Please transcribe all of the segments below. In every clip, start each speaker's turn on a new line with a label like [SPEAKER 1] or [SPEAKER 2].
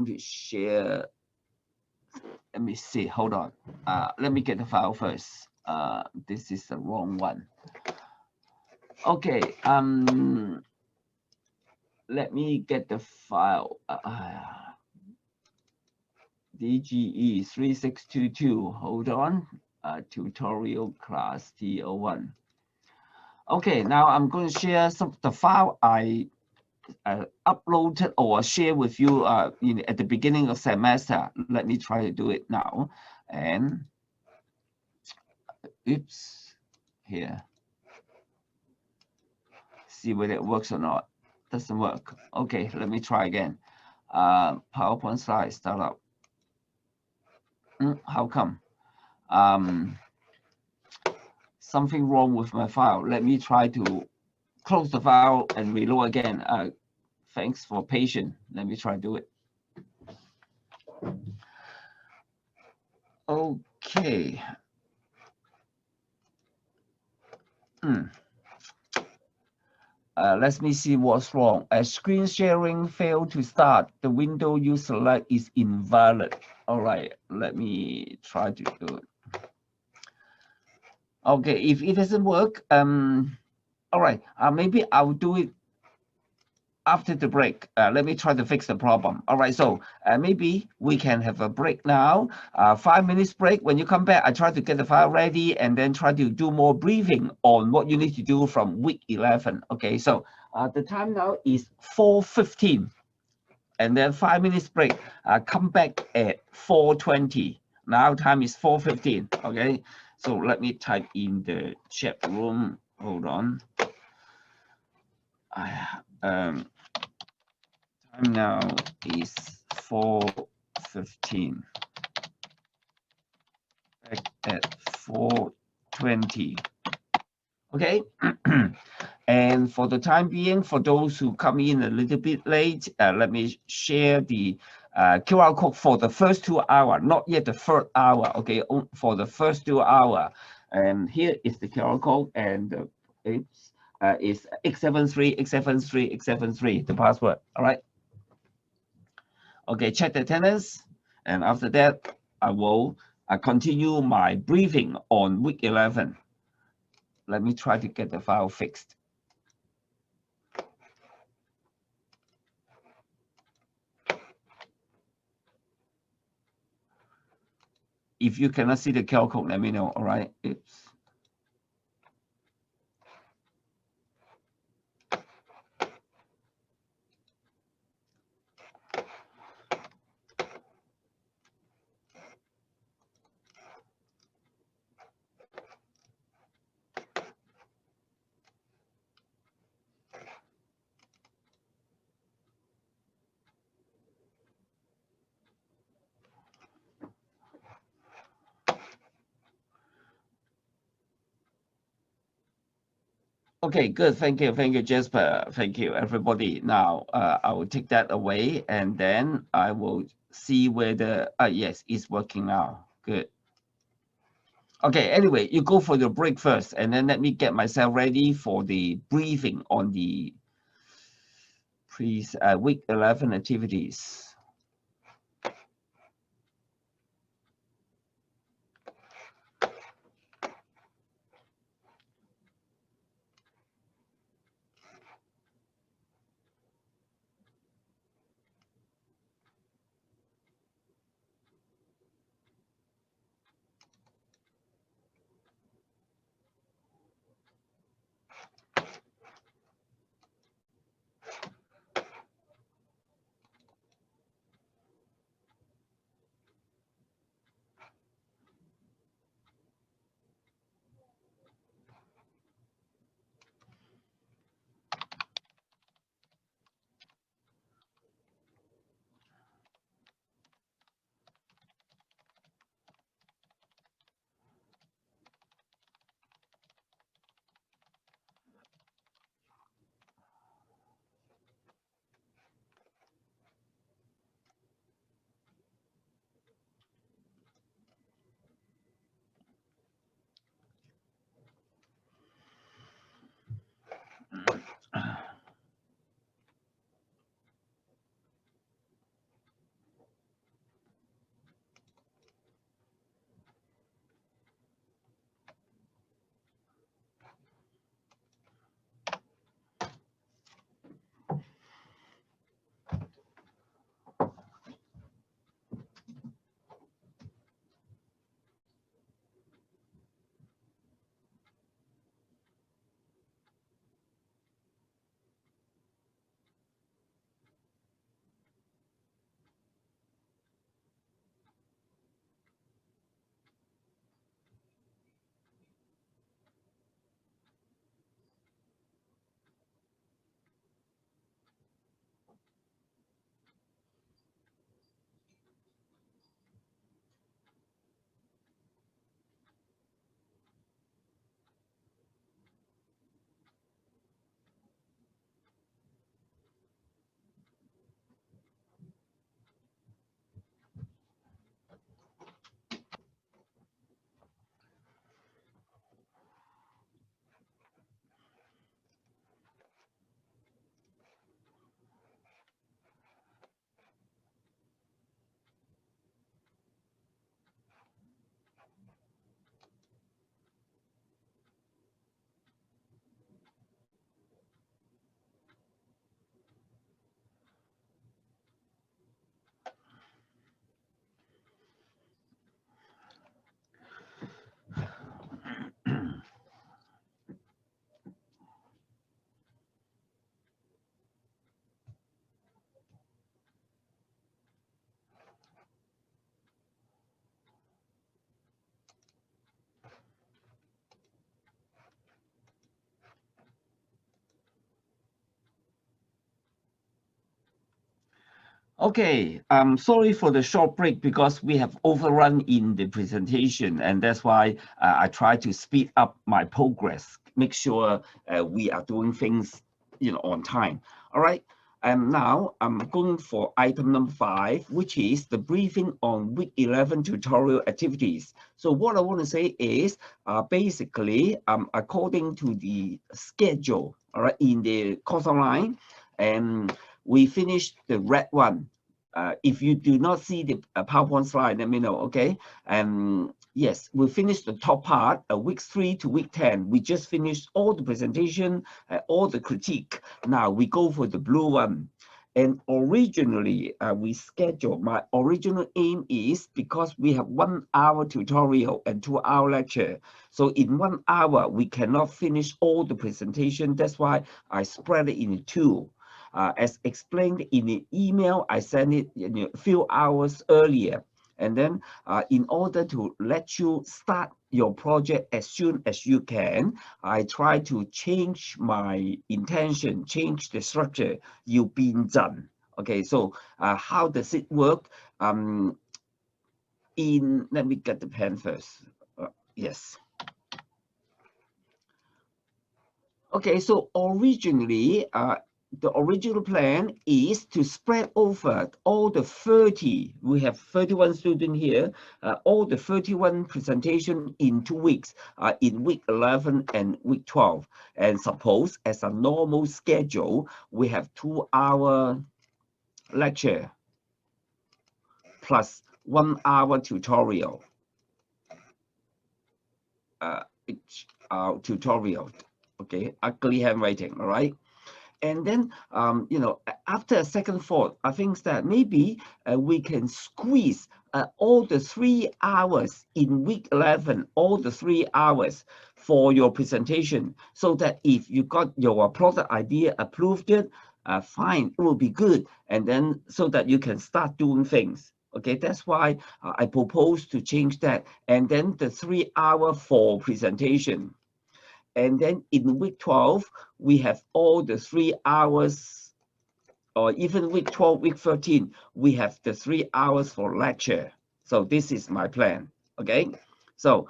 [SPEAKER 1] to share. Let me see. Hold on. Let me get the file first. This is the wrong one. Okay. Let me get the file. DGE 3622. Hold on. Tutorial class T01. Okay. Now I'm going to share some of the file I uploaded or share with you at the beginning of semester. Let me try to do it now. And oops, here. See whether it works or not. Doesn't work. Okay, let me try again. PowerPoint slide start up. How come? Something wrong with my file. Let me try to close the file and reload again. Thanks for patience. Let me try to do it. Okay. Let me see what's wrong. Screen sharing failed to start. The window you select is invalid. All right, let me try to do it. Okay, if it doesn't work, all right, maybe I'll do it after the break. Let me try to fix the problem. All right, so maybe we can have a break now. 5 minutes break. When you come back, I try to get the file ready and then try to do more briefing on what you need to do from week 11. Okay, so the time now is 4:15, and then 5 minutes break. Come back at 4:20. Now time is 4:15. Okay, so let me type in the chat room. Hold on. Time now is 4:15. Back at 4:20. Okay. And for the time being, for those who come in a little bit late, let me share the QR code for the first 2 hours, not yet the third hour, okay, for the first 2 hours. And here is the QR code, and it's X73, X73, X73, the password, all right? Okay, check the attendance, and after that, I will continue my briefing on week 11. Let me try to get the file fixed. If you cannot see the QR code, let me know, all right? Oops. Okay, good. Thank you, Jasper. Thank you, everybody. Now, I will take that away, and then I will see whether yes, it's working now. Good. Okay. Anyway, you go for the break first, and then let me get myself ready for the briefing on the week 11 activities. Okay, I'm sorry for the short break because we have overrun in the presentation, and that's why I try to speed up my progress, make sure we are doing things, on time. All right, and now I'm going for item number 5, which is the briefing on week 11 tutorial activities. So what I want to say is, basically, according to the schedule, all right, in the course online, and we finished the red one. If you do not see the PowerPoint slide, let me know, okay? Yes, we finished the top part, week 3 to week 10. We just finished all the presentation, all the critique. Now we go for the blue one. And originally, we scheduled, my original aim is because we have 1 hour tutorial and 2 hour lecture. So in 1 hour, we cannot finish all the presentation. That's why I spread it into 2. As explained in the email, I sent it a few hours earlier. And then in order to let you start your project as soon as you can, I try to change my intention, change the structure. You've been done. Okay, so how does it work? Let me get the pen first. Yes. Okay, so originally, the original plan is to spread over all the 30, we have 31 students here, all the 31 presentation in 2 weeks, in week 11 and week 12. And suppose as a normal schedule, we have 2-hour lecture plus 1 hour tutorial. Tutorial, okay, ugly handwriting, all right? And then, after a second thought, I think that maybe we can squeeze all the 3 hours in week 11, all the 3 hours for your presentation, so that if you got your product idea approved, fine, it will be good. And then so that you can start doing things. Okay, that's why I propose to change that. And then the 3 hour for presentation. And then in week 12, we have all the 3 hours, or even week 12, week 13, we have the 3 hours for lecture. So this is my plan, okay? So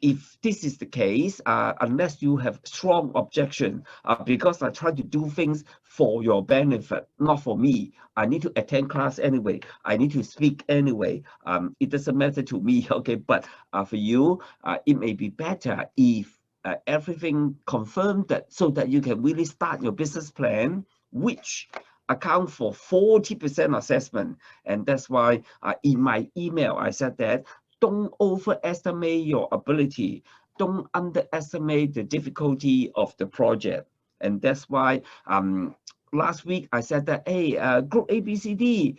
[SPEAKER 1] if this is the case, unless you have strong objection, because I try to do things for your benefit, not for me. I need to attend class anyway. I need to speak anyway. It doesn't matter to me, okay? But for you, it may be better if everything confirmed that, so that you can really start your business plan, which account for 40% assessment. And that's why in my email, I said that don't overestimate your ability. Don't underestimate the difficulty of the project. And that's why last week I said that, hey, group ABCD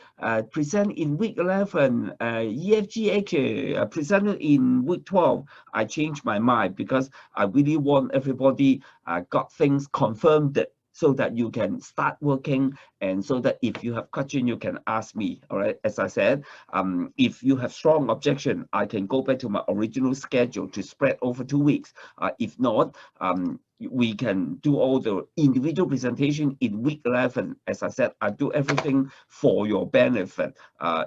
[SPEAKER 1] present in week 11, EFGH presented in week 12. I changed my mind because I really want everybody got things confirmed, so that you can start working, and so that if you have question, you can ask me. All right, as I said, if you have strong objection, I can go back to my original schedule to spread over 2 weeks. If not, we can do all the individual presentation in week 11. As I said, I do everything for your benefit.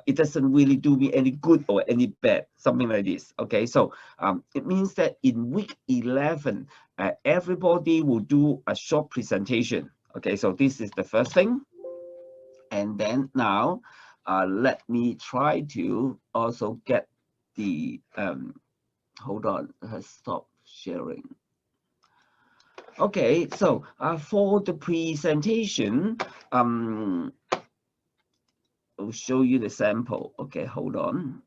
[SPEAKER 1] It doesn't really do me any good or any bad, something like this. Okay, so it means that in week 11, everybody will do a short presentation. Okay, so this is the first thing. And then now, let me try to also get the, hold on, stop sharing. Okay, so for the presentation, I'll show you the sample. Okay, hold on.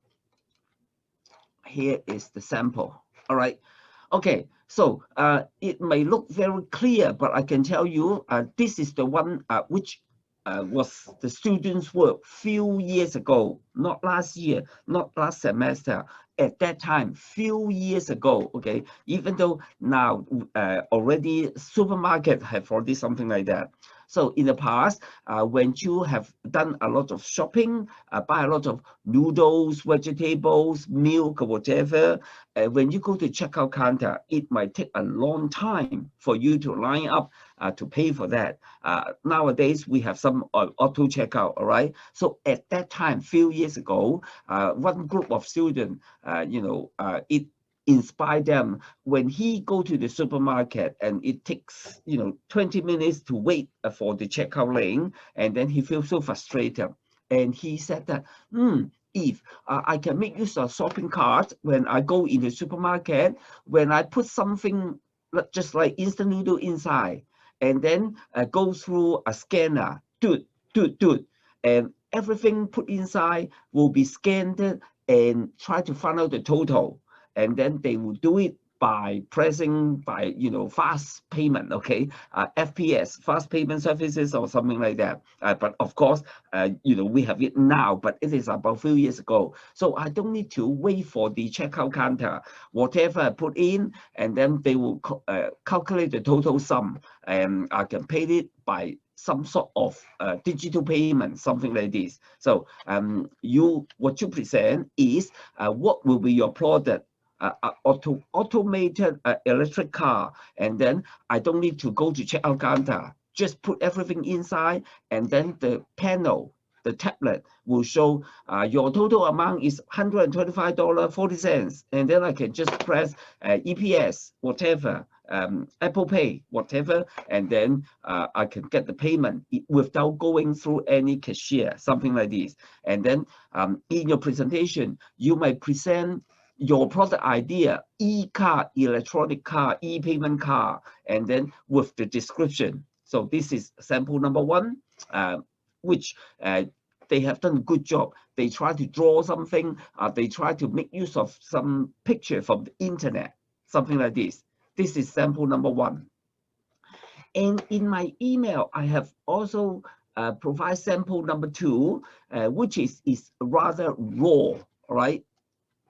[SPEAKER 1] Here is the sample. All right. Okay, so it may look very clear, but I can tell you this is the one which was the students' work few years ago, not last year, not last semester. At that time, few years ago, okay, even though now already supermarket have already something like that. So in the past, when you have done a lot of shopping, buy a lot of noodles, vegetables, milk, or whatever, when you go to checkout counter, it might take a long time for you to line up to pay for that. Nowadays, we have some auto checkout, all right? So at that time, few years ago, one group of students, it inspire them when he go to the supermarket and it takes 20 minutes to wait for the checkout lane, and then he feels so frustrated, and he said that if I can make use of shopping cart when I go in the supermarket, when I put something just like instant noodle inside, and then go through a scanner, do, and everything put inside will be scanned and try to find out the total, and then they will do it by pressing fast payment, okay, FPS, fast payment services or something like that. But of course, we have it now, but it is about a few years ago. So I don't need to wait for the checkout counter. Whatever I put in, and then they will calculate the total sum, and I can pay it by some sort of digital payment, something like this. So what you present is what will be your product. Automated electric car, and then I don't need to go to checkout counter. Just put everything inside, and then the panel, the tablet will show your total amount is $125.40, and then I can just press EPS, whatever, Apple Pay, whatever, and then I can get the payment without going through any cashier, something like this. And then in your presentation, you might present your product idea, e-card, electronic card, e-payment card, and then with the description. So this is sample number one, which they have done a good job. They try to draw something, they try to make use of some picture from the internet, something like this. This is sample number one. And in my email, I have also provide sample number two, which is rather raw, right?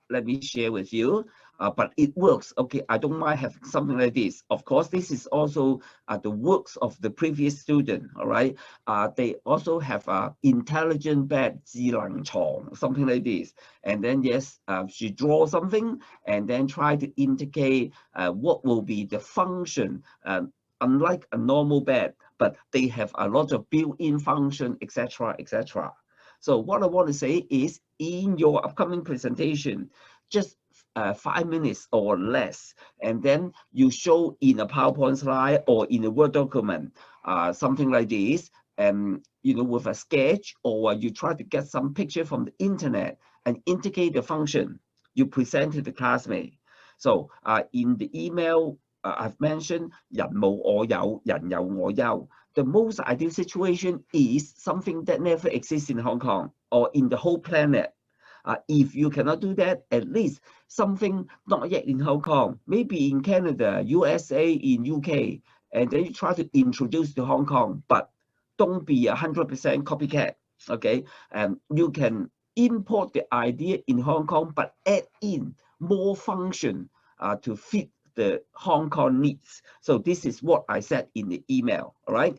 [SPEAKER 1] Let me share with you, but it works. Okay, I don't mind having something like this. Of course, this is also the works of the previous student, all right? They also have intelligent bed, 智能床, something like this. And then, yes, she draws something and then try to indicate what will be the function, unlike a normal bed, but they have a lot of built-in function, etc., etc. So what I want to say is, in your upcoming presentation, just 5 minutes or less, and then you show in a PowerPoint slide or in a Word document, something like this, with a sketch, or you try to get some picture from the internet and indicate the function you present to the classmate. So in the email, I've mentioned 人無我有，人有我優. The most ideal situation is something that never exists in Hong Kong or in the whole planet. If you cannot do that, at least something not yet in Hong Kong, maybe in Canada, USA, in UK, and then you try to introduce to Hong Kong, but don't be 100% copycat, okay? You can import the idea in Hong Kong, but add in more function to fit the Hong Kong needs. So this is what I said in the email, all right?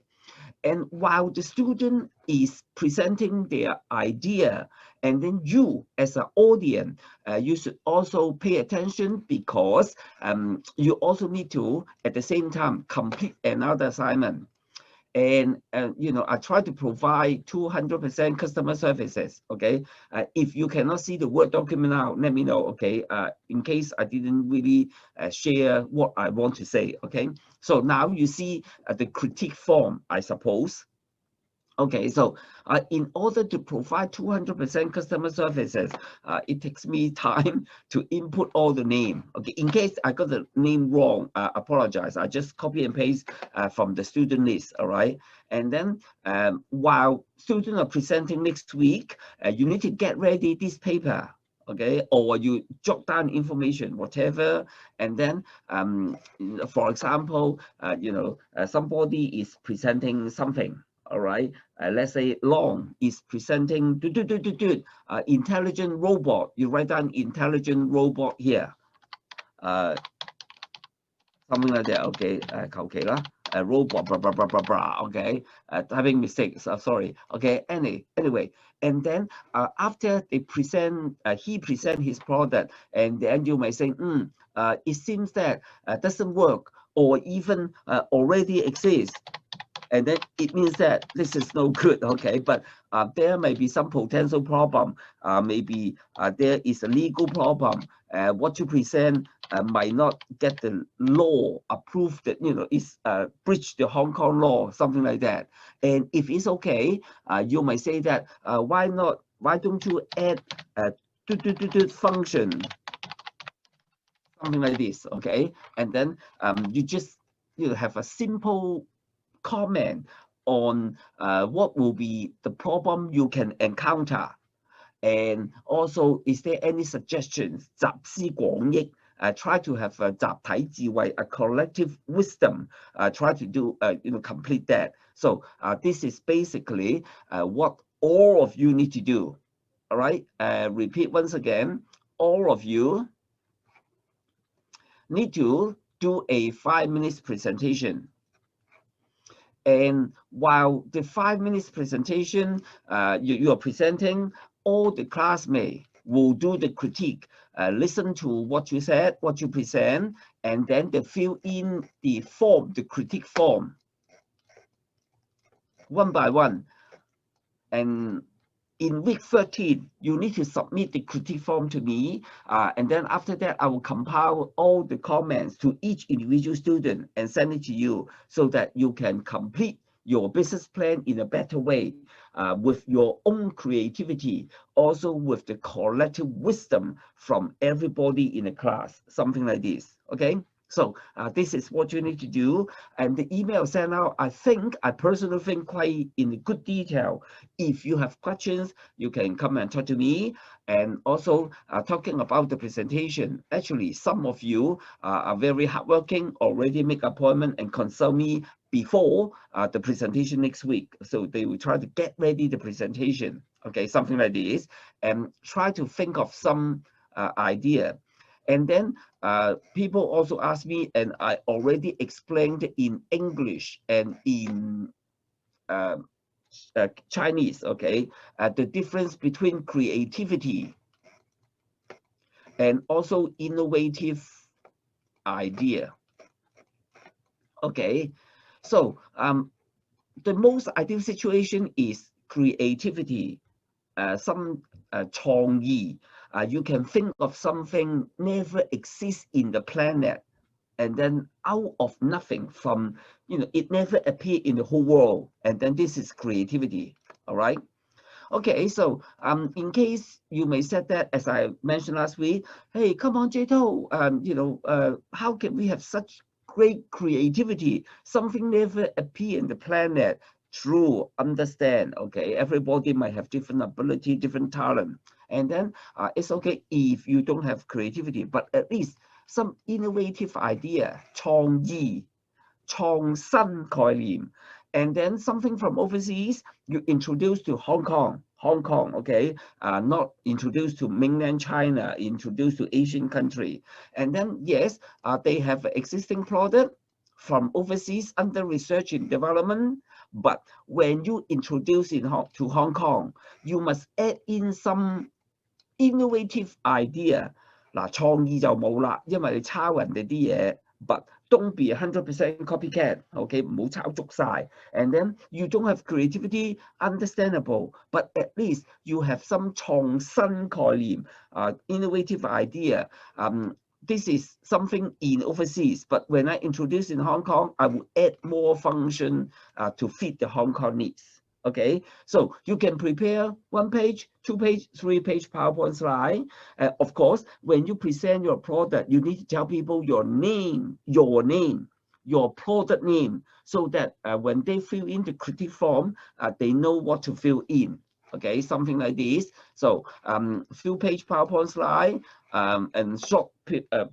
[SPEAKER 1] And while the student is presenting their idea, and then you as an audience, you should also pay attention, because you also need to, at the same time, complete another assignment. And I try to provide 200% customer services. Okay, if you cannot see the Word document now, let me know. Okay, in case I didn't really share what I want to say. Okay, so now you see the critique form, I suppose. Okay, so in order to provide 200% customer services, it takes me time to input all the name. Okay, in case I got the name wrong, apologize. I just copy and paste from the student list, all right? And then while students are presenting next week, you need to get ready this paper, okay? Or you jot down information, whatever. And then, for example, somebody is presenting something. All right, let's say Long is presenting intelligent robot. You write down intelligent robot here, something like that. Okay, 求其啦 robot, blah, blah, blah, blah, blah, okay, having mistakes, sorry, okay, anyway, and then after they present, he present his product, and then you may say, it seems that doesn't work, or even already exists, and then it means that this is no good, okay? But there may be some potential problem. Maybe there is a legal problem. What you present might not get the law approved, that, you know, is breach the Hong Kong law, something like that. And if it's okay, you might say that, why don't you add a function, something like this, okay? And then you just, you know, have a simple comment on what will be the problem you can encounter, and also is there any suggestions, 集思廣益, try to have a 集體智慧, a collective wisdom, try to do, complete that. So this is basically what all of you need to do. All right, repeat once again, all of you need to do a 5 minutes presentation. And while the 5 minutes presentation you are presenting, all the classmates will do the critique, listen to what you said, what you present, and then they fill in the form, the critique form, one by one. And in week 13, you need to submit the critique form to me, and then after that, I will compile all the comments to each individual student and send it to you, so that you can complete your business plan in a better way, with your own creativity, also with the collective wisdom from everybody in the class, something like this, okay? So this is what you need to do. And the email sent out, I personally think quite in good detail. If you have questions, you can come and talk to me. And also talking about the presentation, actually, some of you are very hardworking, already make appointment and consult me before the presentation next week. So they will try to get ready the presentation, okay, something like this, and try to think of some idea. And then people also ask me, and I already explained in English and in Chinese, okay, the difference between creativity and also innovative idea. Okay, so the most ideal situation is creativity, some 創意. You can think of something never exists in the planet, and then out of nothing, from, you know, it never appeared in the whole world, and then this is creativity. All right. Okay, so in case you may said that, as I mentioned last week, hey, come on, Jato, how can we have such great creativity? Something never appeared in the planet. True, understand, okay? Everybody might have different ability, different talent. And then it's okay if you don't have creativity, but at least some innovative idea, 創意, 創新概念. And then something from overseas, you introduce to Hong Kong, okay? Not introduced to mainland China, introduced to Asian country. And then, yes, they have existing product from overseas under research and development. But when you introduce it to Hong Kong, you must add in some innovative idea. 嗱，創意就冇啦，因為你抄人哋啲嘢。But don't be 100% copycat, okay? 唔好抄足晒. And then you don't have creativity, understandable, but at least you have some 創新概念, innovative idea. This is something in overseas, but when I introduce in Hong Kong, I will add more function to fit the Hong Kong needs. Okay, so you can prepare 1 page, 2 page, 3 page PowerPoint slide. Of course, when you present your product, you need to tell people your name, your product name, so that when they fill in the critique form, they know what to fill in. Okay, something like this. So few page PowerPoint slide and short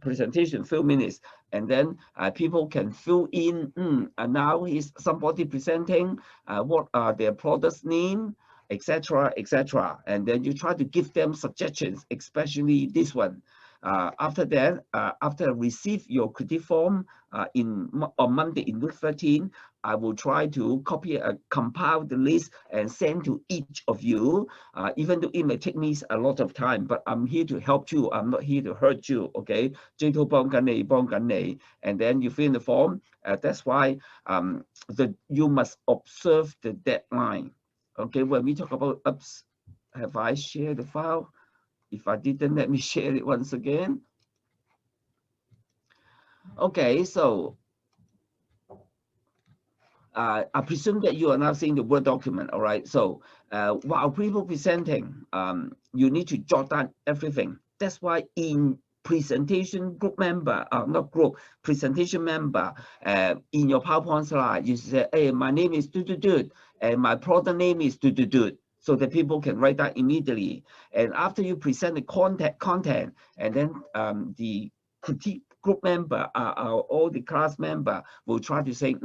[SPEAKER 1] presentation, few minutes, and then people can fill in. And now is somebody presenting. What are their products name, etc., etc. And then you try to give them suggestions, especially this one. After that, after I receive your critique form on Monday in week 13, I will try to compile the list and send to each of you, even though it may take me a lot of time, but I'm here to help you. I'm not here to hurt you, okay? 最多幫緊你, and then you fill in the form. That's why you must observe the deadline. Okay, when we talk about ups, have I shared the file? If I didn't, let me share it once again. Okay, so I presume that you are now seeing the Word document, all right? So while people presenting, you need to jot down everything. That's why in presentation group member, not group, presentation member, in your PowerPoint slide, you say, hey, my name is do, and my product name is do, so that people can write that immediately. And after you present the content, and then the critique group member, all the class member will try to say,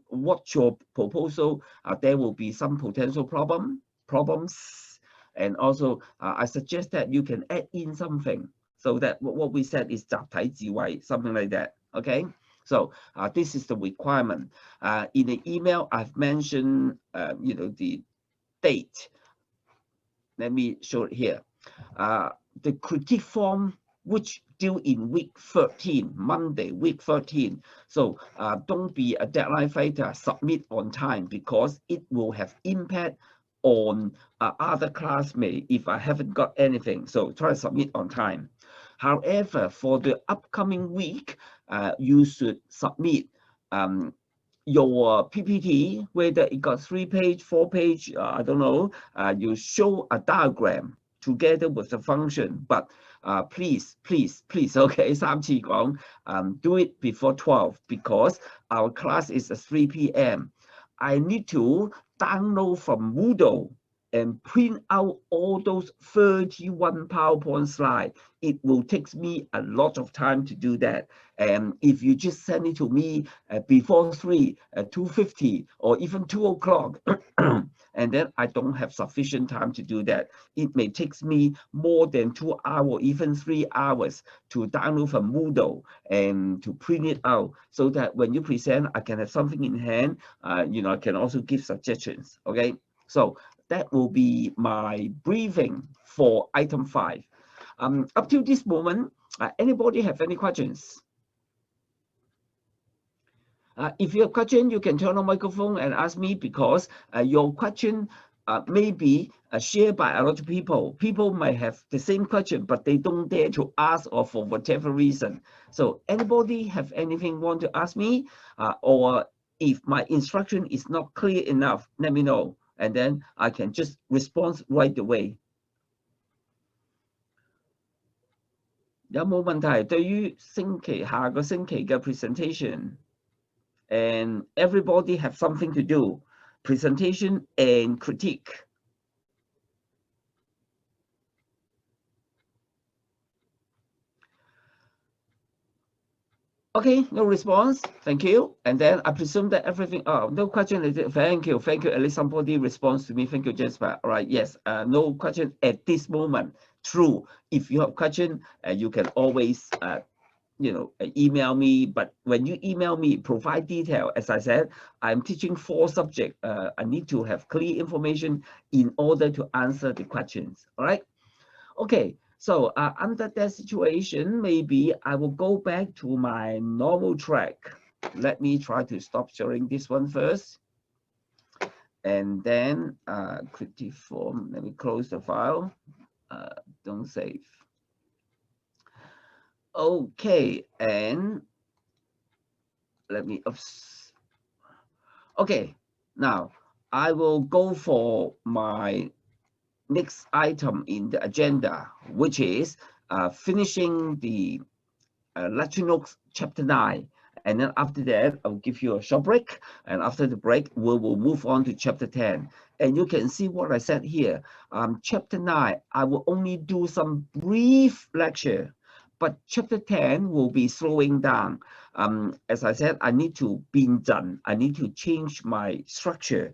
[SPEAKER 1] what's your proposal? There will be some potential problems. And also, I suggest that you can add in something so that what we said is 集體智慧, something like that, okay? So this is the requirement. In the email, I've mentioned, the date. Let me show it here. The critique form, which due in week 13, Monday, week 13. So don't be a deadline fighter, submit on time, because it will have impact on other classmates if I haven't got anything. So try to submit on time. However, for the upcoming week, you should submit your PPT, whether it got 3-page, 4-page, I don't know, you show a diagram together with the function, but please, okay, 3次講, do it before 12 because our class is at 3 p.m. I need to download from Moodle and print out all those 31 PowerPoint slides. It will take me a lot of time to do that. And if you just send it to me before 3, 2:50, or even 2 o'clock, and then I don't have sufficient time to do that. It may take me more than 2 hours, even 3 hours to download from Moodle and to print it out so that when you present, I can have something in hand. I can also give suggestions, okay? So that will be my briefing for item 5. Up to this moment, anybody have any questions? If you have a question, you can turn on microphone and ask me because your question may be shared by a lot of people. People might have the same question, but they don't dare to ask or for whatever reason. So anybody have anything want to ask me? Or if my instruction is not clear enough, let me know. And then I can just respond right away. 有冇問題？對於下個星期嘅 presentation and everybody have something to do, presentation and critique. Okay, no response. Thank you. And then I presume that everything. Oh, no question. Thank you. At least somebody responds to me. Thank you, Jasper. All right. Yes. No question at this moment. True. If you have question, you can always email me. But when you email me, provide detail. As I said, I'm teaching 4 subjects. I need to have clear information in order to answer the questions. All right. Okay. So under that situation, maybe I will go back to my normal track. Let me try to stop sharing this one first. And then critique form. Let me close the file. Don't save. Okay, and let me. Okay, now I will go for my next item in the agenda, which is finishing the lecture notes chapter 9. And then after that, I'll give you a short break. And after the break, we will move on to chapter 10. And you can see what I said here. Chapter 9, I will only do some brief lecture, but chapter 10 will be slowing down. As I said, I need to I need to change my structure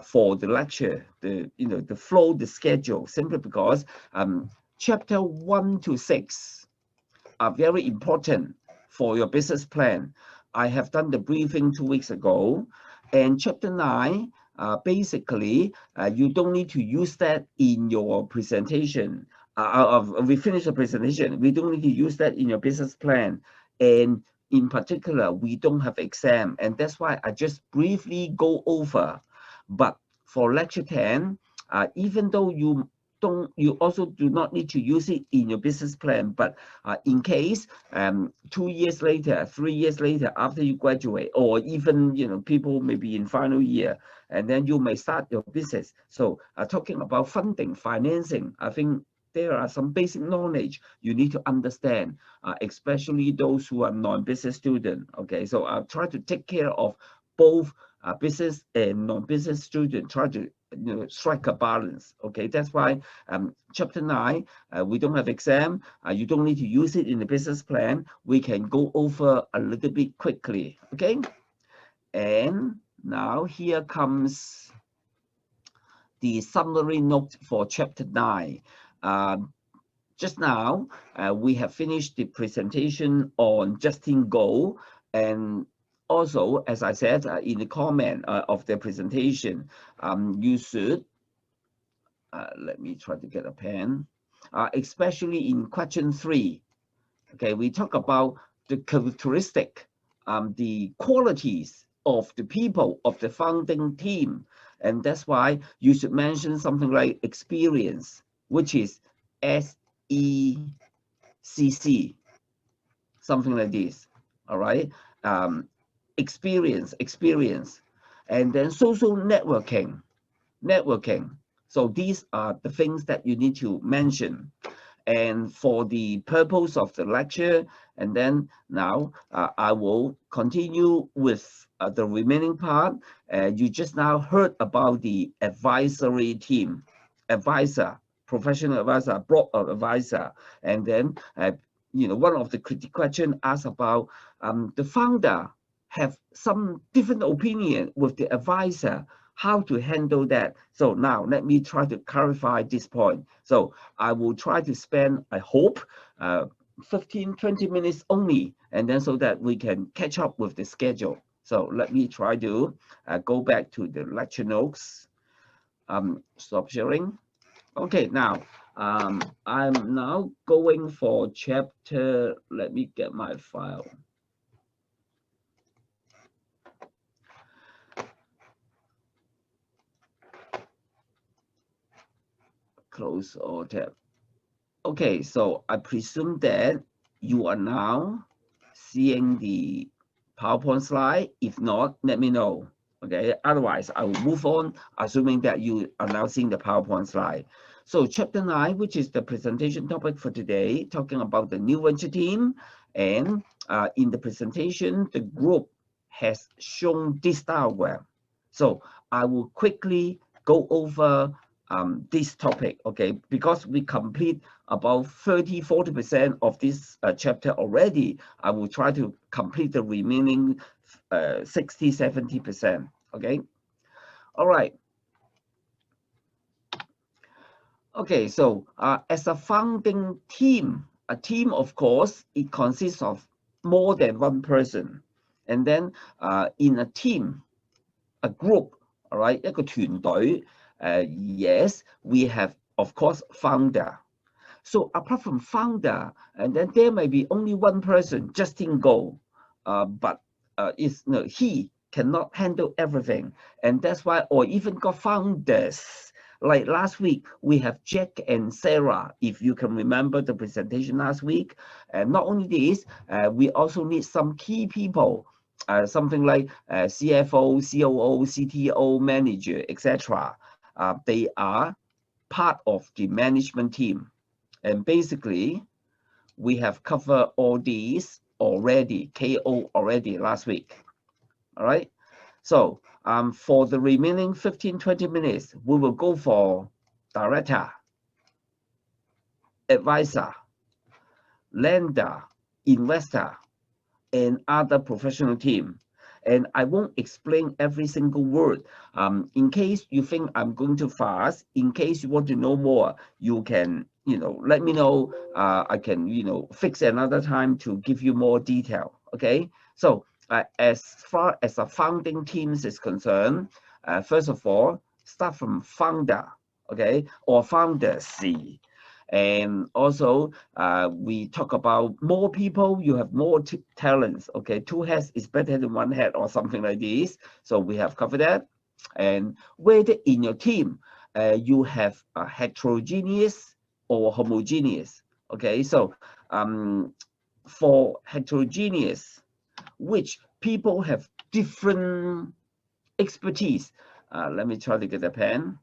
[SPEAKER 1] for the lecture, the flow, the schedule, simply because chapter 1 to 6 are very important for your business plan. I have done the briefing 2 weeks ago, and chapter 9, basically, you don't need to use that in your presentation. We finished the presentation. We don't need to use that in your business plan. And in particular, we don't have exam, and that's why I just briefly go over. But for lecture 10, even though you also do not need to use it in your business plan, but in case 2 years later, 3 years later, after you graduate, or even people may be in final year, and then you may start your business. So talking about funding, financing, I think there are some basic knowledge you need to understand, especially those who are non-business student. Okay, so I'll try to take care of both business and non-business student, try to strike a balance. Okay, that's why chapter 9, we don't have exam, you don't need to use it in the business plan. We can go over a little bit quickly. Okay, and now here comes the summary note for chapter 9. Just now we have finished the presentation on Justin Go, and also, as I said in the comment of the presentation, you should, let me try to get a pen, especially in question 3. Okay, we talk about the characteristic, the qualities of the people of the founding team, and that's why you should mention something like experience, which is SECC, something like this. All right, experience, and then social networking. So these are the things that you need to mention. And for the purpose of the lecture, and then now I will continue with the remaining part. You just now heard about the advisory team, advisor, professional advisor, board advisor, and then one of the critical questions asked about the founder have some different opinion with the advisor, how to handle that. So now let me try to clarify this point. So I will try to spend, I hope, 15-20 minutes only, and then so that we can catch up with the schedule. So let me try to go back to the lecture notes. Stop sharing. Okay, now I'm now going for chapter, let me get my file. Close or tab. Okay, so I presume that you are now seeing the PowerPoint slide. If not, let me know. Okay, otherwise I will move on, assuming that you are now seeing the PowerPoint slide. So chapter 9, which is the presentation topic for today, talking about the new venture team. And in the presentation, the group has shown this diagram. So I will quickly go over this topic, okay, because we complete about 30-40% of this chapter already. I will try to complete the remaining 60-70%. Okay, all right. Okay, so as a founding team, a team, of course, it consists of more than one person, and then in a team, a group, all right, 一個團隊. Yes, we have, of course, founder. So apart from founder, and then there may be only one person, Justin Go, but he cannot handle everything, and that's why, or even got founders. Like last week, we have Jack and Sarah, if you can remember the presentation last week. And not only this, we also need some key people, something like CFO, COO, CTO, manager, etc. They are part of the management team. And basically, we have covered all these already, KO already last week. All right. So for the remaining 15-20 minutes, we will go for director, advisor, lender, investor, and other professional team. and I won't explain every single word. In case you think I'm going too fast, in case you want to know more, you can, let me know. I can, fix another time to give you more detail. Okay. So as far as the founding teams is concerned, first of all, start from founder, okay, or founders. And also, we talk about more people, you have more talents. Okay, two heads is better than one head, or something like this. So we have covered that. And whether in your team, you have a heterogeneous or homogeneous. Okay, so for heterogeneous, which people have different expertise. Let me try to get a pen.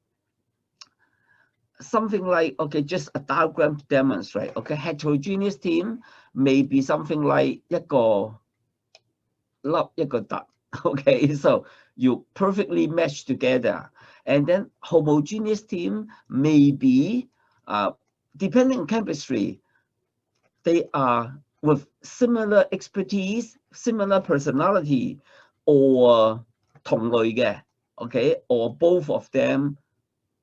[SPEAKER 1] Something like, okay, just a diagram to demonstrate. Okay, heterogeneous team may be something like 一個粒一個凸. Okay, so you perfectly match together. And then homogeneous team may be, depending on chemistry, they are with similar expertise, similar personality, or 同類嘅, okay, or both of them,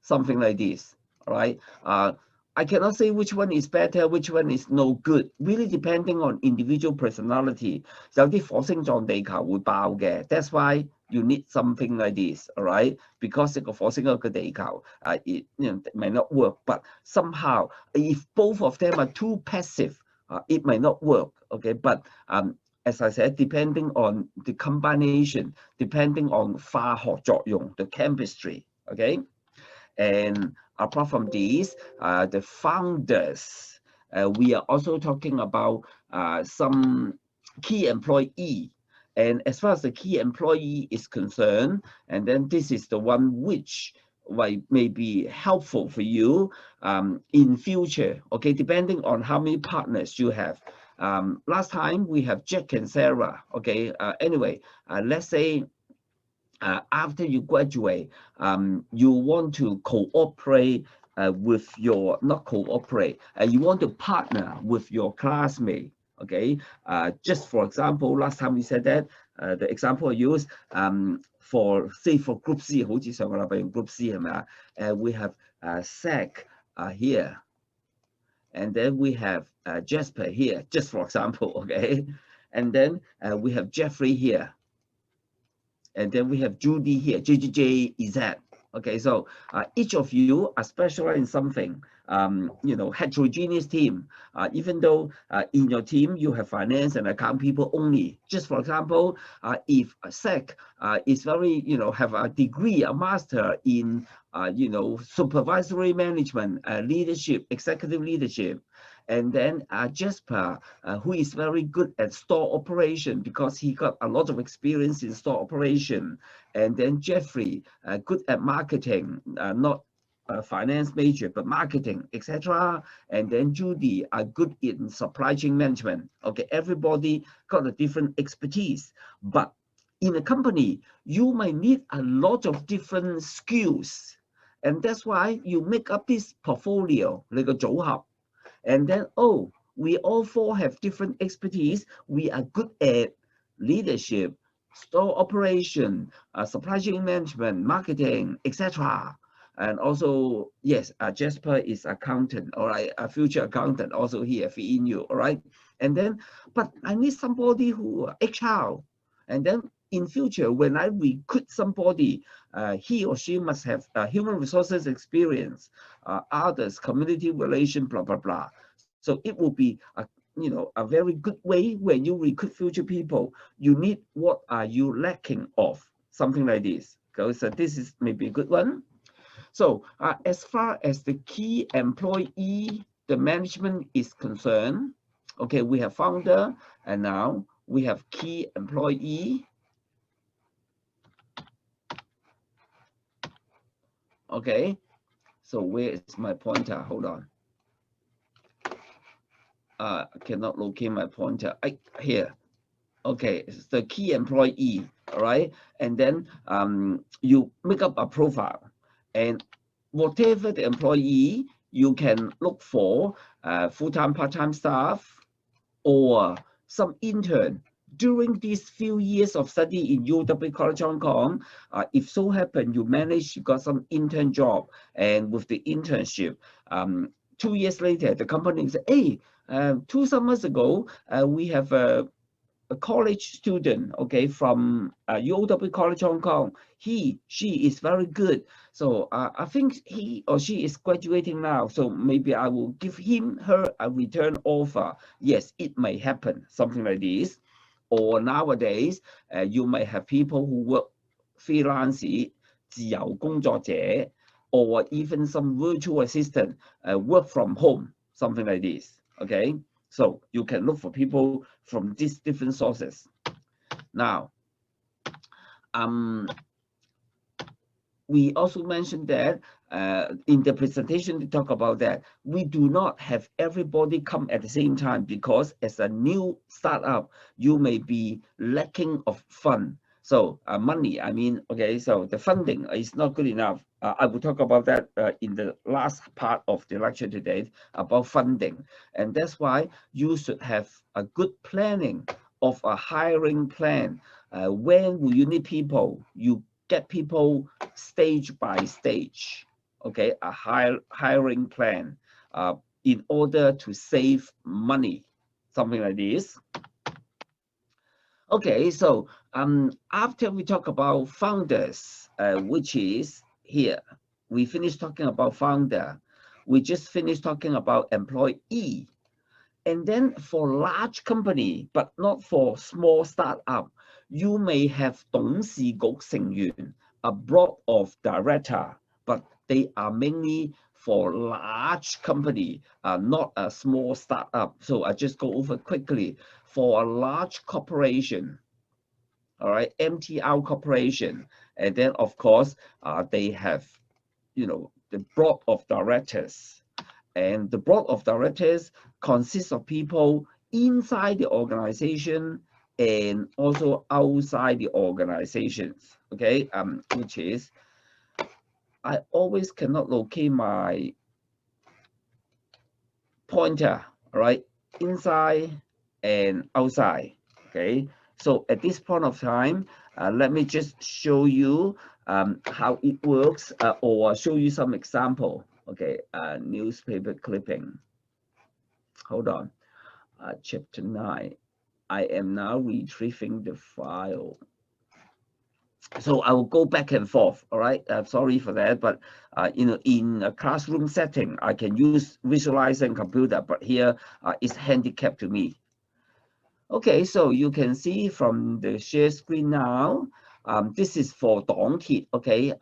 [SPEAKER 1] something like this. All right. I cannot say which one is better, which one is no good. Really depending on individual personality. 有啲火星撞地球會爆嘅. That's why you need something like this. All right. Because 一個火星一個地球, it may not work. But somehow, if both of them are too passive, it may not work. Okay. But as I said, depending on the combination, depending on 化學作用, the chemistry. Okay. And apart from these, the founders, we are also talking about some key employee. And as far as the key employee is concerned, and then this is the one which may be helpful for you in future, okay, depending on how many partners you have. Last time we have Jack and Sarah, okay. Anyway, let's say after you graduate, you want to cooperate with your, not cooperate, you want to partner with your classmate, okay? Just for example, last time we said that, the example I used, for, say, for Group C, 好似上個禮拜用 Group C 係咪啊？we have Zach here, and then we have Jasper here, just for example, okay? And then we have Jeffrey here. And then we have Judy here, JJJ, Okay, so each of you are specialized in something. Heterogeneous team. Even though in your team you have finance and account people only. Just for example, if Zach is very, have a degree, a master in, supervisory management, leadership, executive leadership. And then Jasper, who is very good at store operation because he got a lot of experience in store operation. And then Jeffrey, good at marketing, not a finance major, but marketing, etc. And then Judy, good in supply chain management. Okay, everybody got a different expertise. But in a company, you might need a lot of different skills. And that's why you make up this portfolio, like a 組合. And then, we all four have different expertise. We are good at leadership, store operation, supply chain management, marketing, etc. And also, yes, Jasper is accountant, all right, a future accountant also here, in you, all right. And then, but I need somebody who HR. And then in future, when I recruit somebody, he or she must have human resources experience, others, community relation, blah, blah, blah. So it will be a very good way when you recruit future people. You need what are you lacking of, something like this. Because this is maybe a good one. So as far as the key employee, the management is concerned, okay, we have founder, and now we have key employee. Okay, so where is my pointer? Hold on. I cannot locate my pointer. Here. Okay, it's the key employee, all right? And then you make up a profile. And whatever the employee, you can look for full-time, part-time staff, or some intern. during these few years of study in UW College Hong Kong, if so happen you manage, you got some intern job, and with the internship, 2 years later, the company said, hey, 2 summers ago, we have a college student, okay, from UW College Hong Kong. She is very good. So I think he or she is graduating now. So maybe I will give her a return offer. Yes, it may happen, something like this. Or nowadays, you may have people who work freelance, 自由工作者, or even some virtual assistant work from home, something like this. Okay, so you can look for people from these different sources. Now, we also mentioned that in the presentation to talk about that we do not have everybody come at the same time, because as a new startup you may be lacking of fund. So money, I mean, okay, so the funding is not good enough. I will talk about that in the last part of the lecture today about funding, and that's why you should have a good planning of a hiring plan. When will you need people? You get people stage by stage, okay, a hiring plan in order to save money, something like this. Okay, so after we talk about founders, which is here, we finished talking about founder, we just finished talking about employee. And then for large company, but not for small startup, you may have 董事局成員, a board of director, but they are mainly for large company, not a small startup. So I just go over quickly. For a large corporation, all right, MTR corporation, and then of course they have, the board of directors. And the board of directors consists of people inside the organization and also outside the organizations. Okay, which is, I always cannot locate my pointer, all right, inside and outside. Okay, so at this point of time, let me just show you how it works, or show you some example. Okay, newspaper clipping. Hold on. Chapter 9. I am now retrieving the file. So I will go back and forth, all right? Sorry for that, but in a classroom setting, I can use visualizing computer, but here it's handicapped to me. Okay, so you can see from the share screen now, this is for 黨鐵, okay,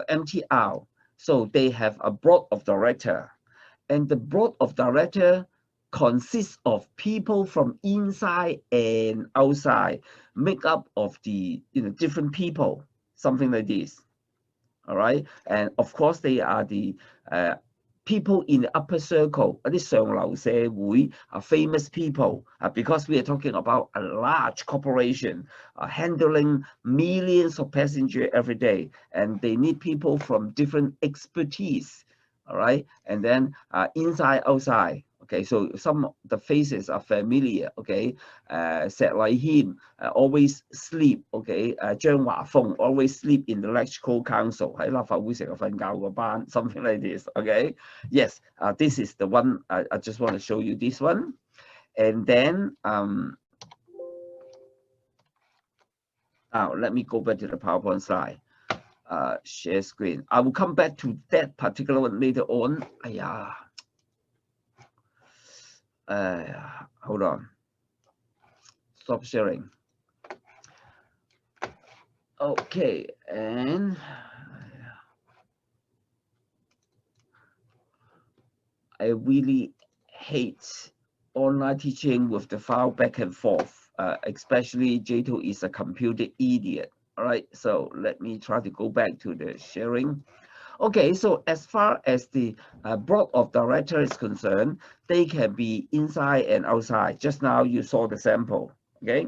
[SPEAKER 1] MTR. So they have a board of director, and the board of director consists of people from inside and outside, make up of the different people, something like this. All right, and of course they are the people in the upper circle, 啲上流社會 famous people, because we are talking about a large corporation handling millions of passengers every day, and they need people from different expertise. All right, and then inside, outside. Okay, so some of the faces are familiar. Okay,石禮謙always sleep. Okay, 張華峰 always sleep in the electrical council, 喺立法會成日瞓覺嗰班 something like this. Okay, yes, this is the one. I just want to show you this one, and then now let me go back to the PowerPoint slide. Share screen. I will come back to that particular one later on. Hold on. Stop sharing. Okay, and I really hate online teaching with the file back and forth. Especially Jato is a computer idiot. All right, so let me try to go back to the sharing. Okay, so as far as the board of directors is concerned, they can be inside and outside. Just now you saw the sample, okay?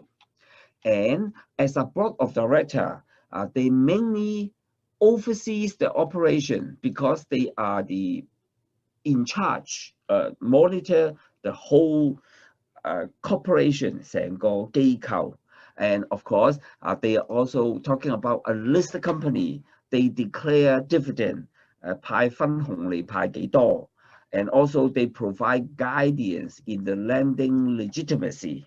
[SPEAKER 1] And as a board of director, they mainly oversees the operation because they are the in charge, monitor the whole corporation 成個機構。And of course, they are also talking about a listed company. They declare dividend, 派分紅嚟派幾多， and also they provide guidance in the lending legitimacy.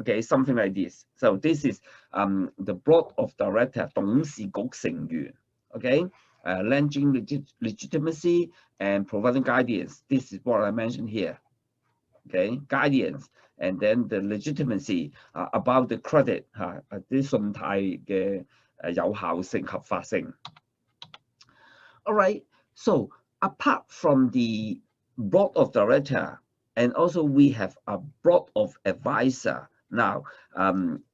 [SPEAKER 1] Okay, something like this. So this is the board of director 董事局成員。Okay, lending legitimacy and providing guidance. This is what I mentioned here. Okay, guidance, and then the legitimacy about the credit 啲信貸嘅有效性、合法性。All right, so apart from the board of director, and also we have a board of advisor. Now,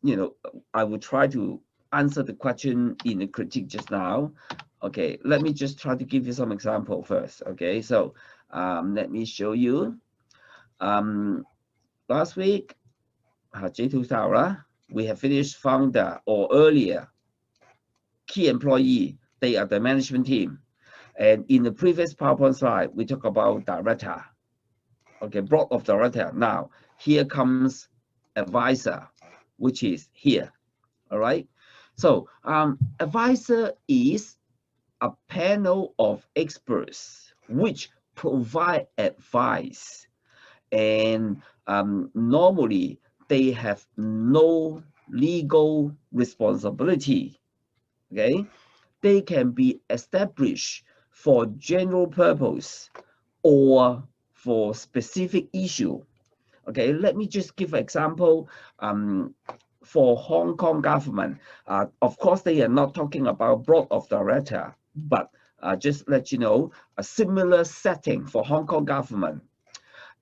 [SPEAKER 1] you know, I will try to answer the question in the critique just now. Okay, let me just try to give you some example first. Okay, so let me show you. Last week, J2 we have finished founder or earlier key employee. They are the management team. And in the previous PowerPoint slide, we talk about director. Okay, board of director. Now, here comes advisor, which is here. All right. So, advisor is a panel of experts which provide advice. And normally, they have no legal responsibility. Okay, they can be established for general purpose or for specific issue. Okay, let me just give an example. For Hong Kong government, of course, they are not talking about board of director, but just let you know, a similar setting for Hong Kong government.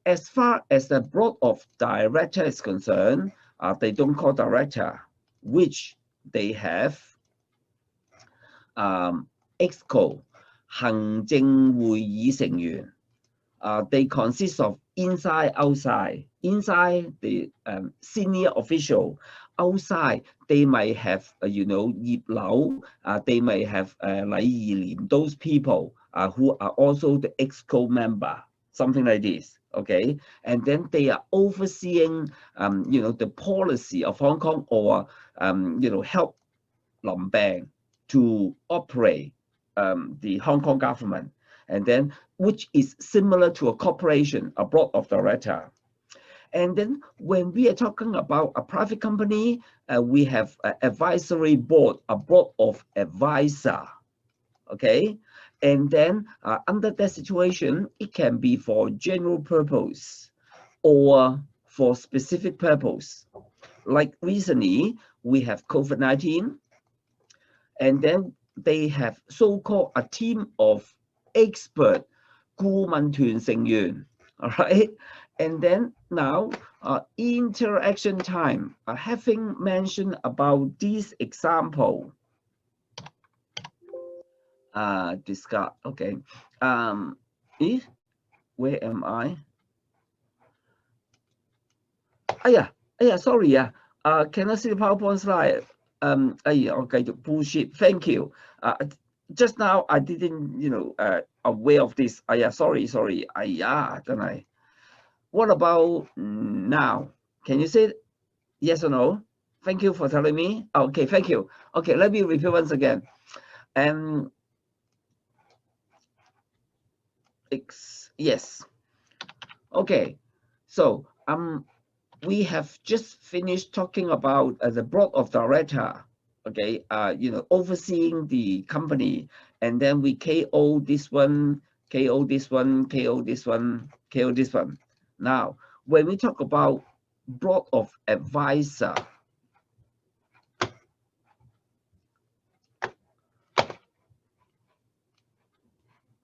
[SPEAKER 1] As far as the board of director is concerned, they don't call director, which they have EXCO 行政會議成員。They consist of inside, outside. Inside, the senior official. Outside, they might have, you know, 葉劉, they may have 黎怡廉, those people who are also the EXCO member, something like this. Okay, and then they are overseeing, you know, the policy of Hong Kong, or, you know, help Lam Bang to operate the Hong Kong government, and then which is similar to a corporation, a board of director. And then when we are talking about a private company, we have an advisory board, a board of advisor. Okay, and then under that situation, it can be for general purpose or for specific purpose. Like recently, we have COVID-19, and then they have so-called a team of expert 顧問團成員, all right? And then now, interaction time, having mentioned about this example, discuss, okay. Where am I? Sorry, can I see the PowerPoint slide? Okay, the bullshit. Thank you. Just now I didn't, you know, aware of this. Sorry. Don't I? What about now? Can you say yes or no? Thank you for telling me. Okay, thank you. Okay, let me repeat once again. Yes. Okay. So we have just finished talking about the board of director. Okay, you know, overseeing the company, and then we KO this one, KO this one, KO this one, KO this one. Now, when we talk about board of advisor,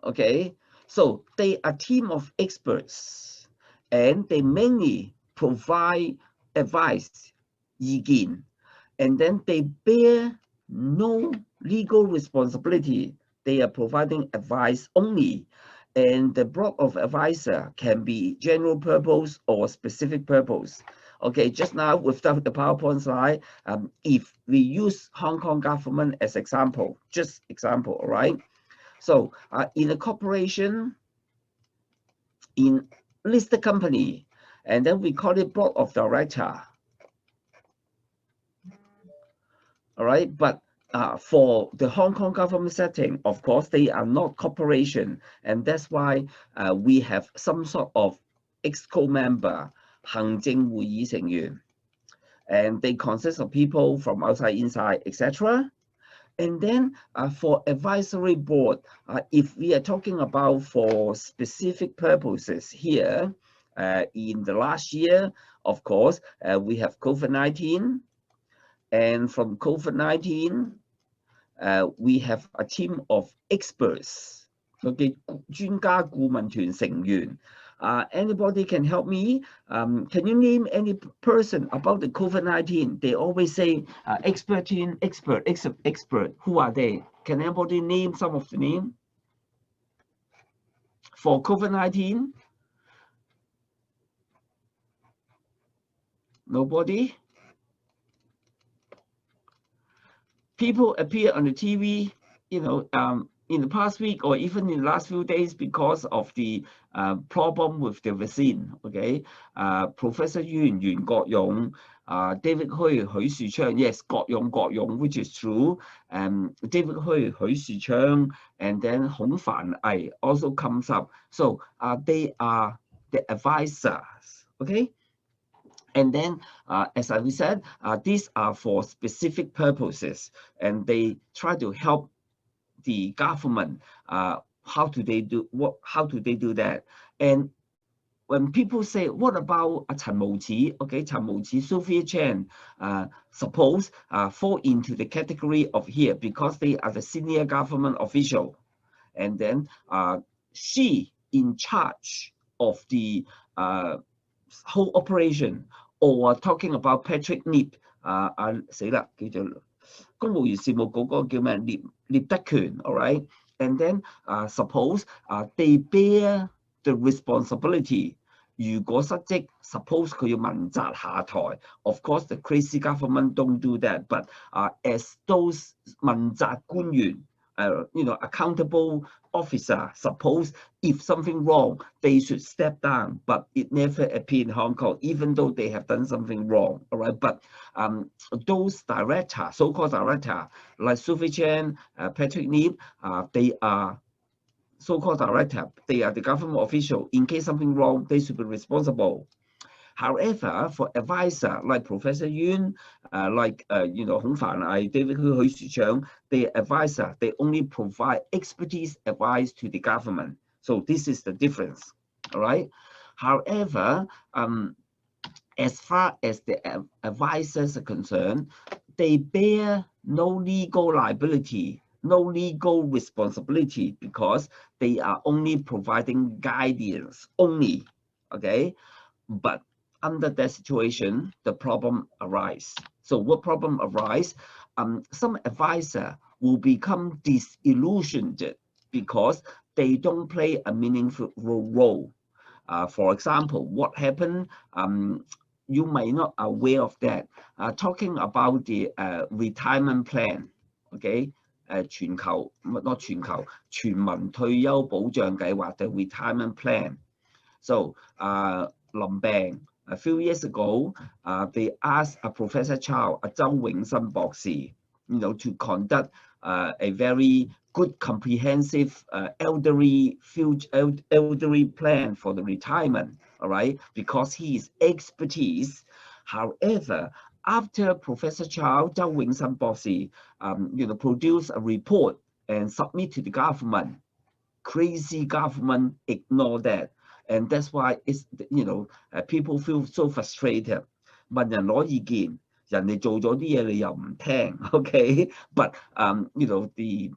[SPEAKER 1] okay, so they are a team of experts, and they mainly provide advice, 意見, and then they bear no legal responsibility. They are providing advice only. And the board of advisor can be general purpose or specific purpose. Okay, just now without the PowerPoint slide, if we use Hong Kong government as example, just example, all right? So in a corporation, in listed company, and then we call it board of director. All right, but for the Hong Kong government setting, of course, they are not corporation, and that's why we have some sort of ExCo member, 行政會議成員, and they consist of people from outside, inside, etc. And then for advisory board, if we are talking about for specific purposes here, in the last year, of course, we have COVID-19. And from COVID-19, we have a team of experts. Okay, 專家顧問團成員. Anybody can help me? Can you name any person about the COVID-19? They always say expert team, expert. Who are they? Can anybody name some of the name? For COVID-19? Nobody? People appear on the TV, you know, in the past week or even in the last few days because of the problem with the vaccine. Okay, Professor Yuen, Yuan Guok Yong, David Hui, Hui Shih-chang, yes, Guok Yong, which is true. David Hui, Hui Shih-chang, and then Hong Fan Ai also comes up. So they are the advisors. Okay. And then, as I said, these are for specific purposes, and they try to help the government. How do they do that? And when people say, "What about Chen Mouqi?" Okay, Chen Mouqi, Sophia Chen, suppose fall into the category of here because they are the senior government official, and then she in charge of the whole operation. Or talking about Patrick Nip, 死啦，叫做公務員事務局嗰個叫咩？聶德權 all right? And then suppose they bear the responsibility. 如果失職 suppose 佢要問責下台 of course the crazy government don't do that, but as those 問責官員, you know, accountable officer, suppose if something wrong, they should step down, but it never appeared in Hong Kong, even though they have done something wrong, all right? But those directors, so-called director, like Sophie Chen, Patrick Nip, they are so-called director, they are the government official. In case something wrong, they should be responsible. However, for advisor like Professor Yuen, like you know, Hong Fan Ai, David Hui Shih-chang, they advisor, they only provide expertise advice to the government. So this is the difference, all right? However, as far as the advisors are concerned, they bear no legal liability, no legal responsibility because they are only providing guidance only, okay? But under that situation, the problem arises. So what problem arises? Some advisor will become disillusioned because they don't play a meaningful role. For example, what happened? You may not aware of that. Talking about the retirement plan, okay? 全球 not 全球全民退休保障計劃 the retirement plan. So Lim Bang, a few years ago, they asked Professor Chow, Zhou Wingsheng Boxi, you know, to conduct a very good, comprehensive elderly plan for the retirement, all right, because he is expertise. However, after Professor Chow, Zhou Wingsheng Boxi, you know, produce a report and submit to the government, crazy government ignore that. And that's why it's, you know, people feel so frustrated. 問人攞意見，人哋做咗啲嘢你又唔聽 okay? But you know, the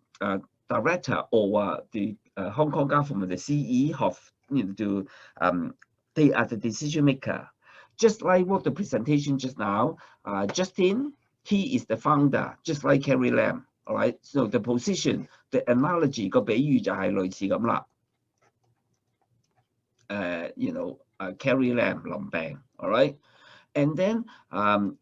[SPEAKER 1] director or the Hong Kong government, the CE have, you know, to they are the decision maker. Just like what the presentation just now, Justin, he is the founder, just like Carrie Lam, all right? So the position, the analogy 個比喻就係類似咁啦。You know, Carrie Lam, Lim Bang, all right? And then,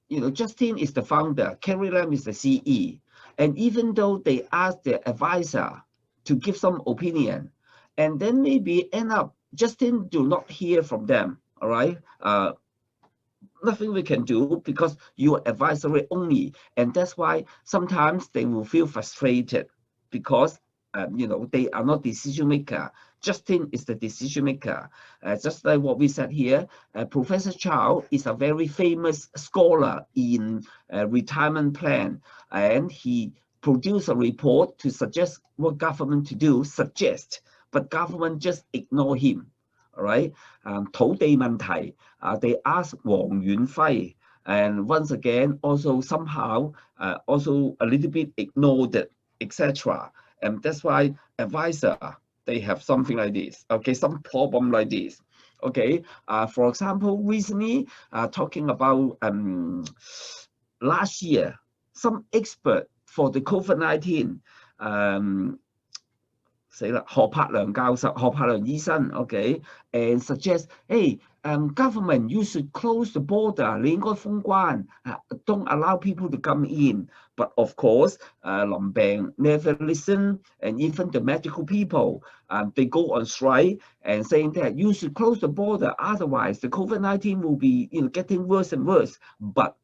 [SPEAKER 1] you know, Justin is the founder, Carrie Lam is the CE. And even though they ask the advisor to give some opinion, and then maybe end up, Justin do not hear from them. All right. Nothing we can do because you are advisory only, and that's why sometimes they will feel frustrated because they are not decision maker. Justin is the decision maker. Just like what we said here, Professor Chow is a very famous scholar in retirement plan, and he produced a report to suggest what government to do, but government just ignore him. All right. 土地問題 they asked Wang Yunfei, and once again, also somehow, also a little bit ignored it, etc. And that's why advisor, they have something like this, okay, some problem like this. Okay, for example, recently, talking about last year, some expert for the COVID-19, 死啦，何柏良教授、何柏良醫生 ，OK， and suggest， hey, government, you should close the border， 你應該封關，don't allow people to come in. But of course, 林病 never listen, and even the medical people, they go on strike and saying that you should close the border, otherwise the COVID-19 will be getting worse and worse. But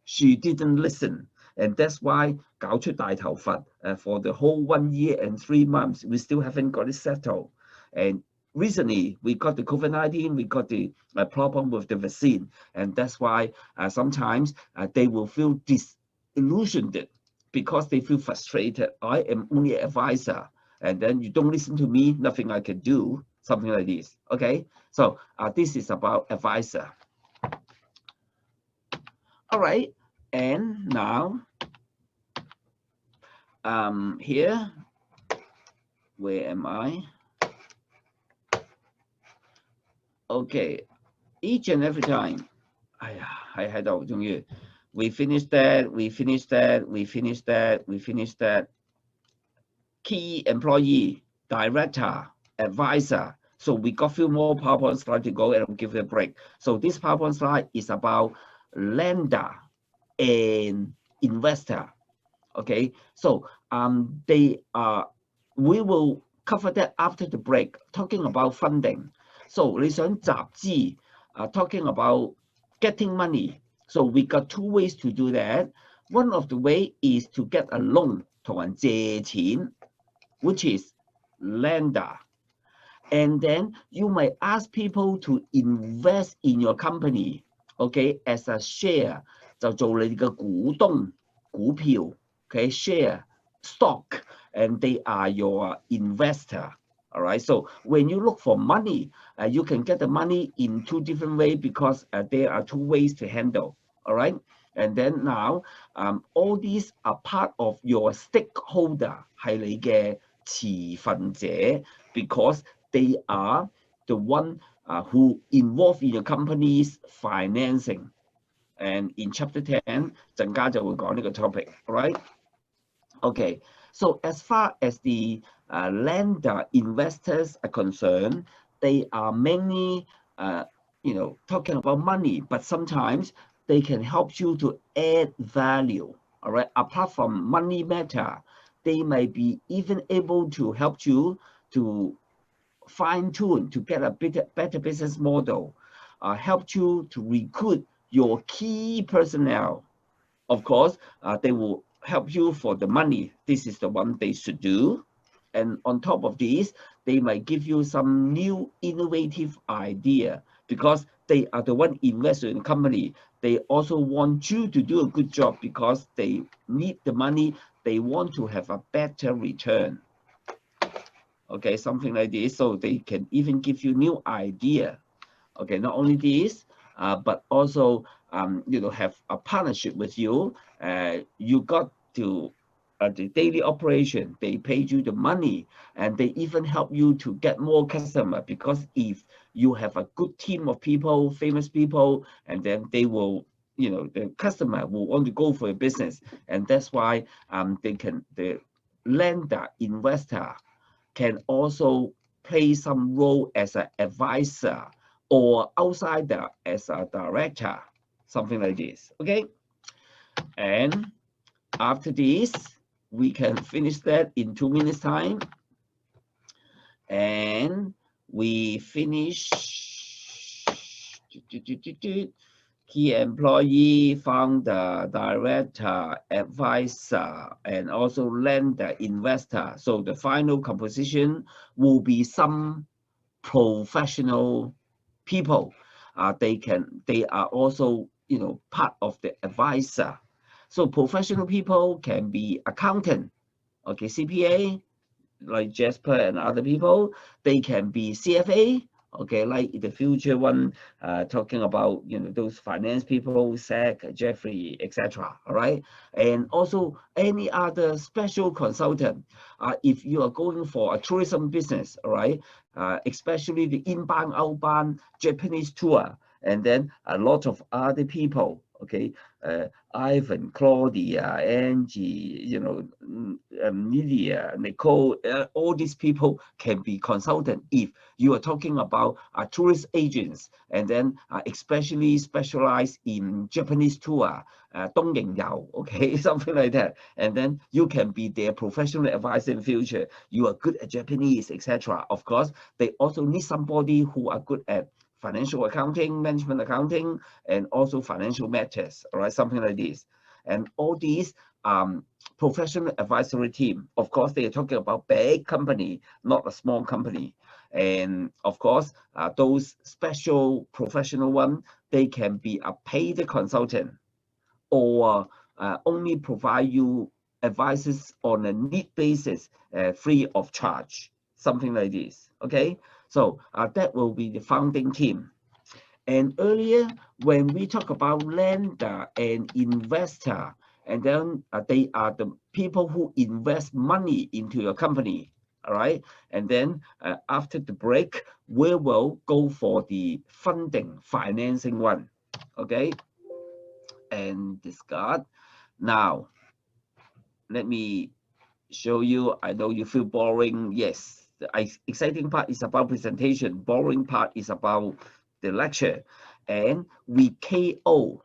[SPEAKER 1] she didn't listen. And that's why 搞出大頭佛 for the whole 1 year and 3 months, we still haven't got it settled. And recently, we got the COVID-19, we got the problem with the vaccine. And that's why sometimes they will feel disillusioned because they feel frustrated. I am only an advisor. And then you don't listen to me, nothing I can do, something like this. Okay, so this is about advisor. All right, and now here, where am I? Okay, each and every time, we finish that, we finish that, we finish that, we finish that. Key employee, director, advisor. So we got a few more PowerPoint slides to go, and I'll give it a break. So this PowerPoint slide is about lender and investor. Okay, so we will cover that after the break, talking about funding. So 你想集資, talking about getting money. So we got 2 ways to do that. One of the way is to get a loan 同人借錢, which is lender. And then you might ask people to invest in your company, okay, as a share, 就做你嘅股東，股票 okay, share, stock, and they are your investor. All right, so when you look for money, you can get the money in 2 different ways because there are 2 ways to handle. All right, and then now, all these are part of your stakeholder, 係你嘅持份者 because they are the one who involved in your company's financing. And in chapter 10, 陣間就會講呢個 topic, all right? Okay, so as far as the lender investors are concerned, they are mainly, talking about money, but sometimes they can help you to add value, all right? Apart from money matter, they may be even able to help you to fine-tune, to get a better business model, help you to recruit your key personnel. Of course, they will help you for the money. This is the one they should do. And on top of this, they might give you some new innovative idea because they are the one invested in the company. They also want you to do a good job because they need the money. They want to have a better return. Okay, something like this. So they can even give you new idea. Okay, not only this, but also have a partnership with you. You got to the daily operation. They paid you the money, and they even help you to get more customer because if you have a good team of people, famous people, and then they will, the customer will want to go for a business, and that's why the lender investor can also play some role as an advisor or outsider as a director, something like this, okay? And after this, we can finish that in 2 minutes time. And we finish key employee, founder, director, advisor, and also lender, investor. So the final composition will be some professional people. They are also, you know, part of the advisor. So professional people can be accountant, okay, CPA, like Jasper and other people. They can be CFA, okay, like the future one, talking about, you know, those finance people, Zach, Jeffrey, etc. All right, and also any other special consultant. If you are going for a tourism business, all right, especially the inbound, outbound Japanese tour, and then a lot of other people, okay, Ivan, Claudia, Angie, you know, Lydia, Nicole, all these people can be consultant if you are talking about tourist agents, and then especially specialized in Japanese tour, Dongying Yao, okay, something like that. And then you can be their professional advisor in future. You are good at Japanese, etc. Of course, they also need somebody who are good at financial accounting, management accounting, and also financial matters, all right, something like this. And all these professional advisory team, of course, they are talking about big company, not a small company. And of course, those special professional one, they can be a paid consultant or only provide you advices on a need basis, free of charge, something like this. Okay, so that will be the founding team. And earlier, when we talk about lender and investor, and then they are the people who invest money into your company, all right? And then after the break, we will go for the funding, financing one, okay? And discard. Now, let me show you. I know you feel boring. Yes, the exciting part is about presentation. Boring part is about the lecture. And we KO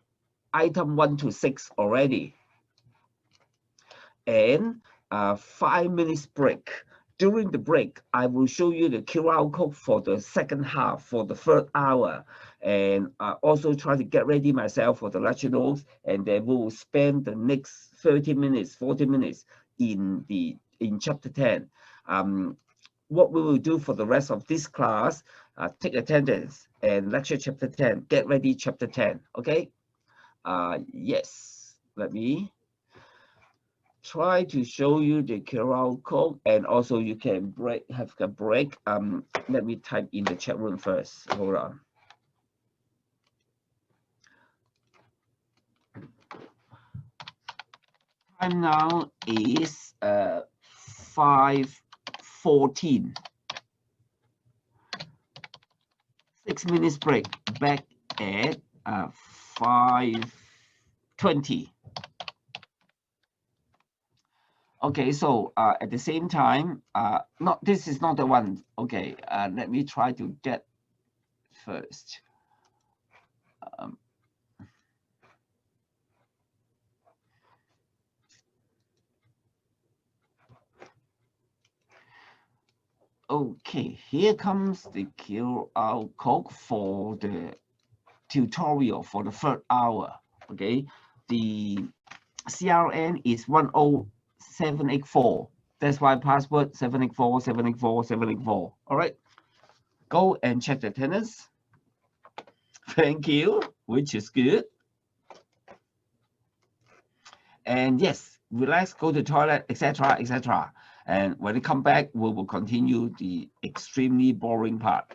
[SPEAKER 1] item 1 to 6 already. And 5 minutes break. During the break, I will show you the QR code for the second half, for the third hour, and also try to get ready myself for the lecture notes, and then we will spend the next 30 minutes, 40 minutes in chapter 10. What we will do for the rest of this class, take attendance and lecture chapter 10, get ready chapter 10, okay? Yes, let me try to show you the QR code, and also you can have a break. Let me type in the chat room first. Hold on. Time now is 5:14. 6 minutes break. Back at 5:20. Okay, so at the same time, not this is not the one. Okay, let me try to get first. Okay, here comes the QR code for the tutorial for the third hour. Okay, the CRN is 10784. That's why password 784 784 784. All right, go and check the attendance. Thank you, which is good. And yes, relax, go to the toilet, etc., etc. And when we come back, we will continue the extremely boring part.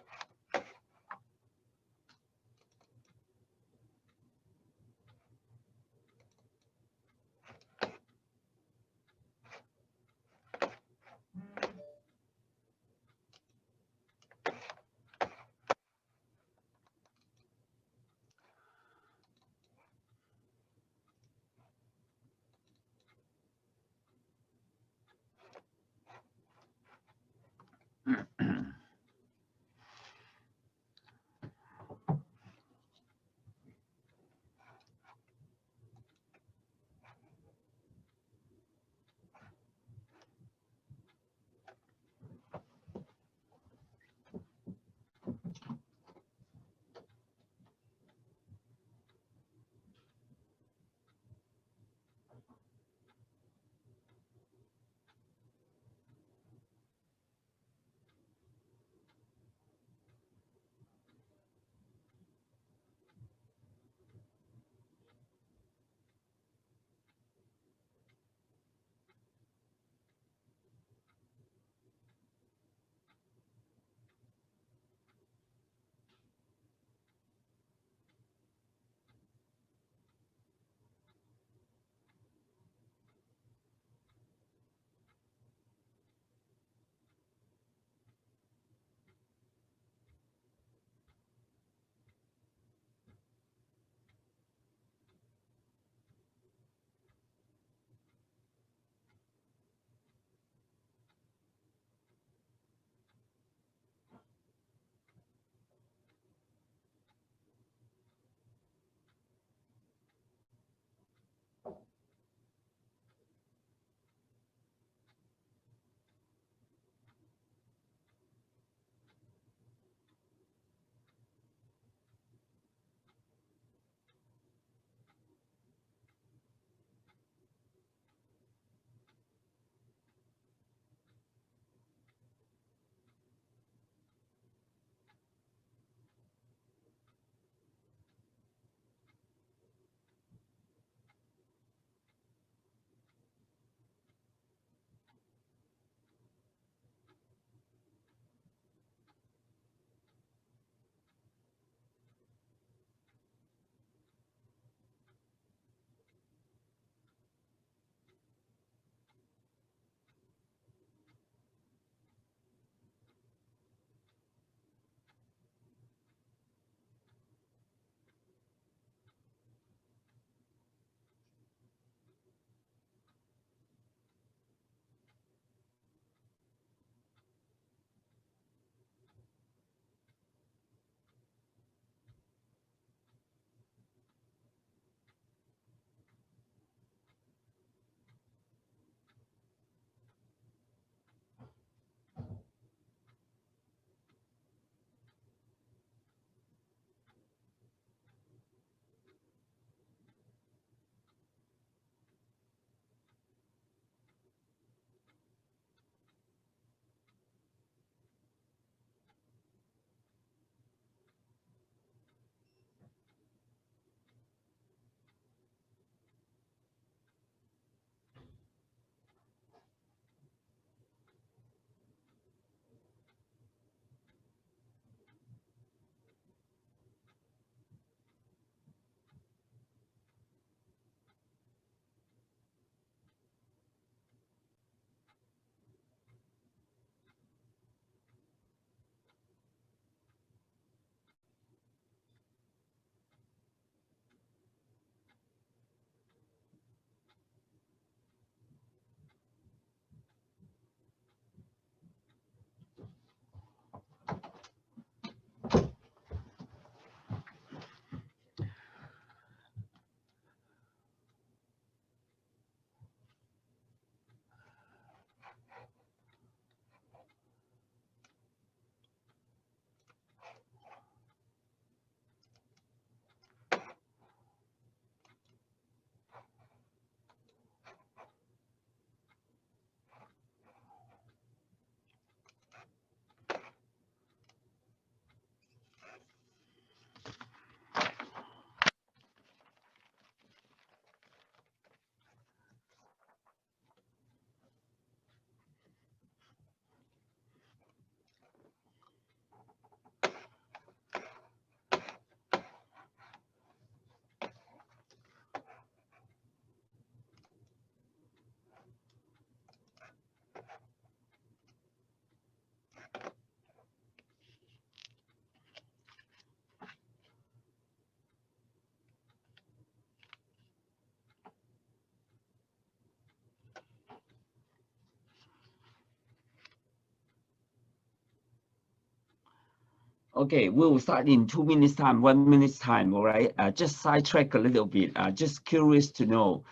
[SPEAKER 1] Okay, we will start in 2 minutes time, 1 minute's time, all right? Just sidetrack a little bit. Just curious to know,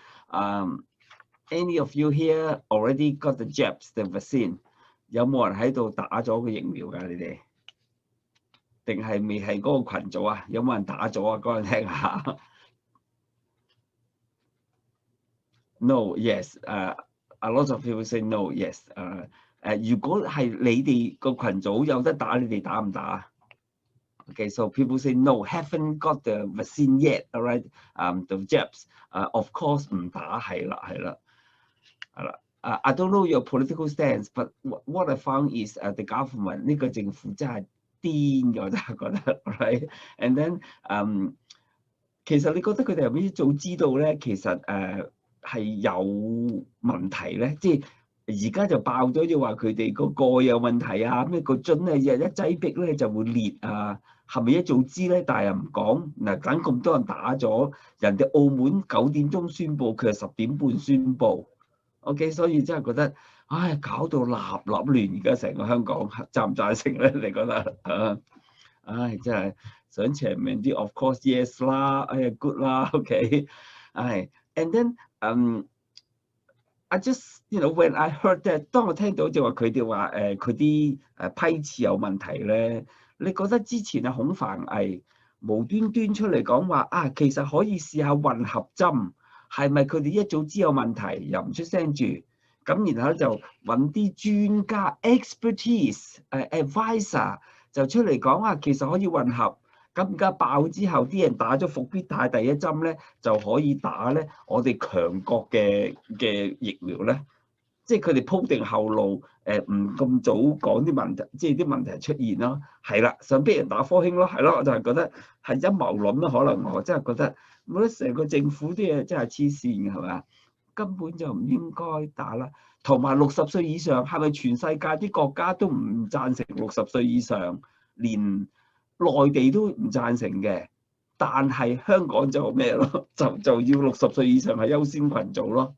[SPEAKER 1] any of you here already got the jabs, the vaccine？ 有冇人喺度打咗個疫苗㗎？你哋定係未係嗰個群組啊？有冇人打咗啊？講嚟聽下。No, yes. A lot of people say no, yes. 如果係你哋個群組有得打，你哋打唔打？Okay, so people say no, haven't got the vaccine yet, all right? The jabs, of course 唔打係啦。I don't know your political stance, but what I found is the government 呢個政府真係癲嘅，我真係覺得 ，right? And then 其實你覺得佢哋係咪一早知道咧？其實係有問題咧，即係而家就爆咗，就話佢哋嗰個有問題啊，咩個樽咧日一擠逼咧就會裂啊，係咪一早知咧？但係又唔講嗱，等咁多人打咗，人哋澳門9點鐘宣佈，佢係10點半宣佈。OK， 所以真係覺得，唉，搞到立亂，而家成個香港贊唔贊成咧？你覺得？唉，真係想長命啲 ，of course yes 啦，哎呀 good 啦 ，OK， 唉 ，and then I just when I heard that， 當我聽到就話佢哋話佢啲批次有問題咧，你覺得之前孔繁毅無端端出嚟講話啊，其實可以試下混合針。係咪佢哋一早知有問題，又唔出聲住？咁然後就揾啲專家 expertise、advisor 就出嚟講啊，其實可以混合。咁而家爆之後，啲人打咗復必泰第一針咧，就可以打咧我哋強國嘅疫苗咧。即係佢哋鋪定後路，唔咁早講啲問題，即係啲問題出現咯。係啦，想逼人打科興咯，係咯，我就係覺得係陰謀論咯。可能我真係覺得，我覺得成個政府啲嘢真係黐線嘅，係咪？根本就唔應該打啦。同埋60歲以上，係咪全世界啲國家都唔贊成60歲以上？連內地都唔贊成嘅，但係香港就咩咯？就要60歲以上係優先群組咯。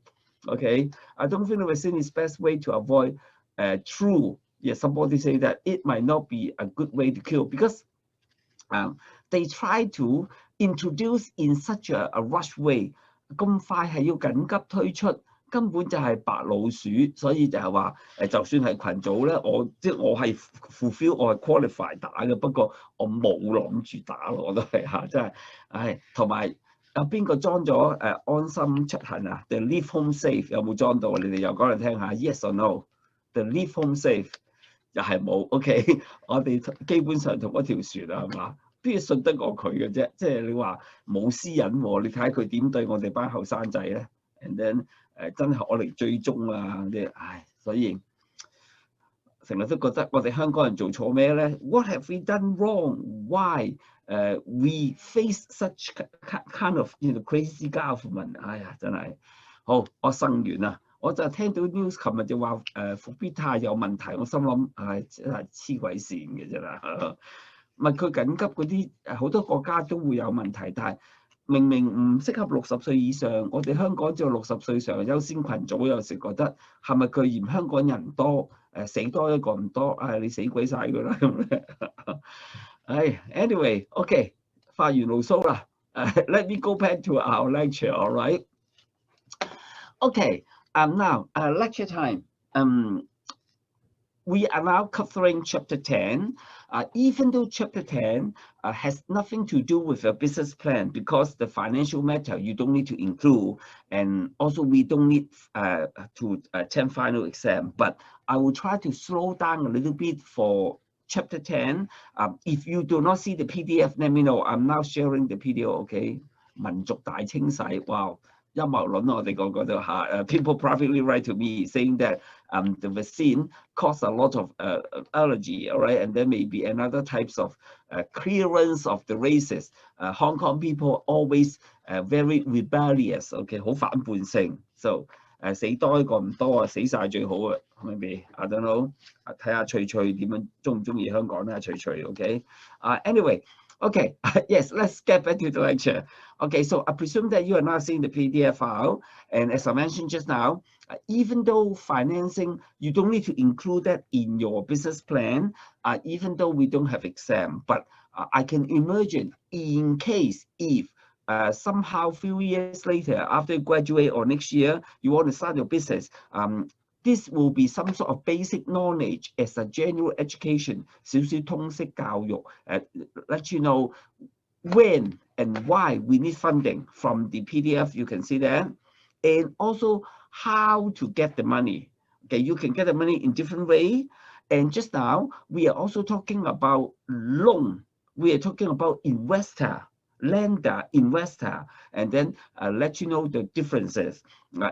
[SPEAKER 1] Okay, I don't think the vaccine is best way to avoid true. Yes, somebody say that it might not be a good way to kill because they try to introduce in such a rush way. 咁快係要緊急推出，根本就係白老鼠，所以就係話就算係群組咧，我係 fulfill 我係 qualify 打嘅，不過我冇諗住打咯，我都係嚇，真係，唉，同埋。有邊個裝咗安心出行啊 ？The Leave Home Safe 有冇裝到啊？你哋又講嚟聽下 ，Yes or No？The Leave Home Safe 又係冇 ，OK？ 我哋基本上同一條船啊，係嘛？邊信得過佢嘅啫？即係你話冇私隱喎，你睇下佢點對我哋班後生仔咧 ？And then 真係我嚟追蹤啊啲，唉，所以成日都覺得我哋香港人做錯咩咧 ？What have we done wrong? Why？we face such kind of crazy government， 哎呀，真係好，我生完啦，我就聽到 news， 琴日就話復必泰有問題，我心諗，唉，真係黐鬼線嘅啫啦。唔係佢緊急嗰啲好多國家都會有問題，但係明明唔適合60歲以上，我哋香港就60歲上優先群組，有時覺得係咪佢嫌香港人多，死多一個唔多，唉，你死鬼晒佢啦咁咧。Anyway, OK， 發完牢騷啦。Let me go back to our lecture, all right? OK, now lecture time. We are now covering chapter 10. Even though chapter 10 has nothing to do with a business plan because the financial matter you don't need to include, and also we don't need to attend final exam. But I will try to slow down a little bit for Chapter 10. If you do not see the PDF, let me know. I'm now sharing the PDF. OK， 民族大清洗，哇！陰謀論我哋個個都嚇。People privately write to me saying that the vaccine cause a lot of allergy, all right, and there may be another types of clearance of the races. Hong Kong people always very rebellious. OK， 好反叛性。So 死多一個唔多啊，死晒最好啊 ，maybe I don't know。睇下翠翠點樣中唔中意香港咧？翠翠 ，OK。Anyway， Okay, yes, let's get back to the lecture. Okay, so I presume that you are now seeing the PDF file. And as I mentioned just now, even though financing, you don't need to include that in your business plan, even though we don't have exam, but I can imagine in case if somehow few years later, after you graduate or next year, you want to start your business, this will be some sort of basic knowledge as a general education, 少少通識教育, let you know when and why we need funding from the PDF. You can see that, and also how to get the money. Okay, you can get the money in different way. And just now we are also talking about loan. We are talking about investor, lender, investor, and then let you know the differences,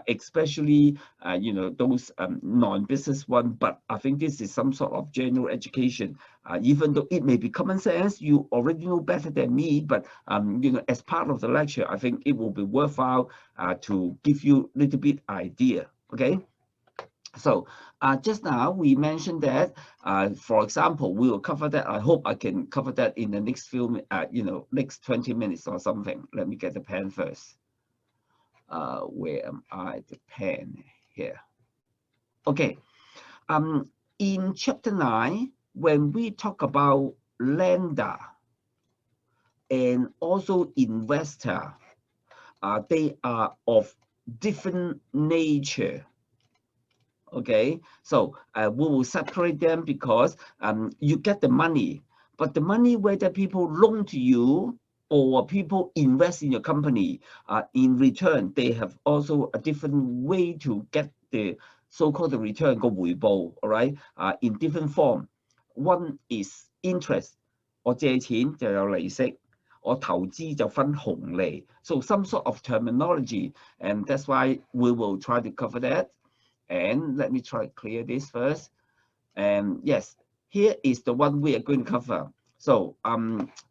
[SPEAKER 1] especially those non-business one. But I think this is some sort of general education. Even though it may be common sense, you already know better than me. But as part of the lecture, I think it will be worthwhile to give you a little bit idea. Okay. So just now we mentioned that, for example, we will cover that. I hope I can cover that in the next few, next 20 minutes or something. Let me get the pen first. Where am I? The pen here. Okay. In chapter 9, when we talk about lender and also investor, they are of different nature. Okay, so we will separate them because you get the money, but the money whether people loan to you or people invest in your company, in return, they have also a different way to get the so-called the return, 個回報, all right, in different form. One is interest, 我借錢就有利息，我投資就分紅利. So some sort of terminology, and that's why we will try to cover that. And let me try to clear this first. And yes, here is the one we are going to cover. So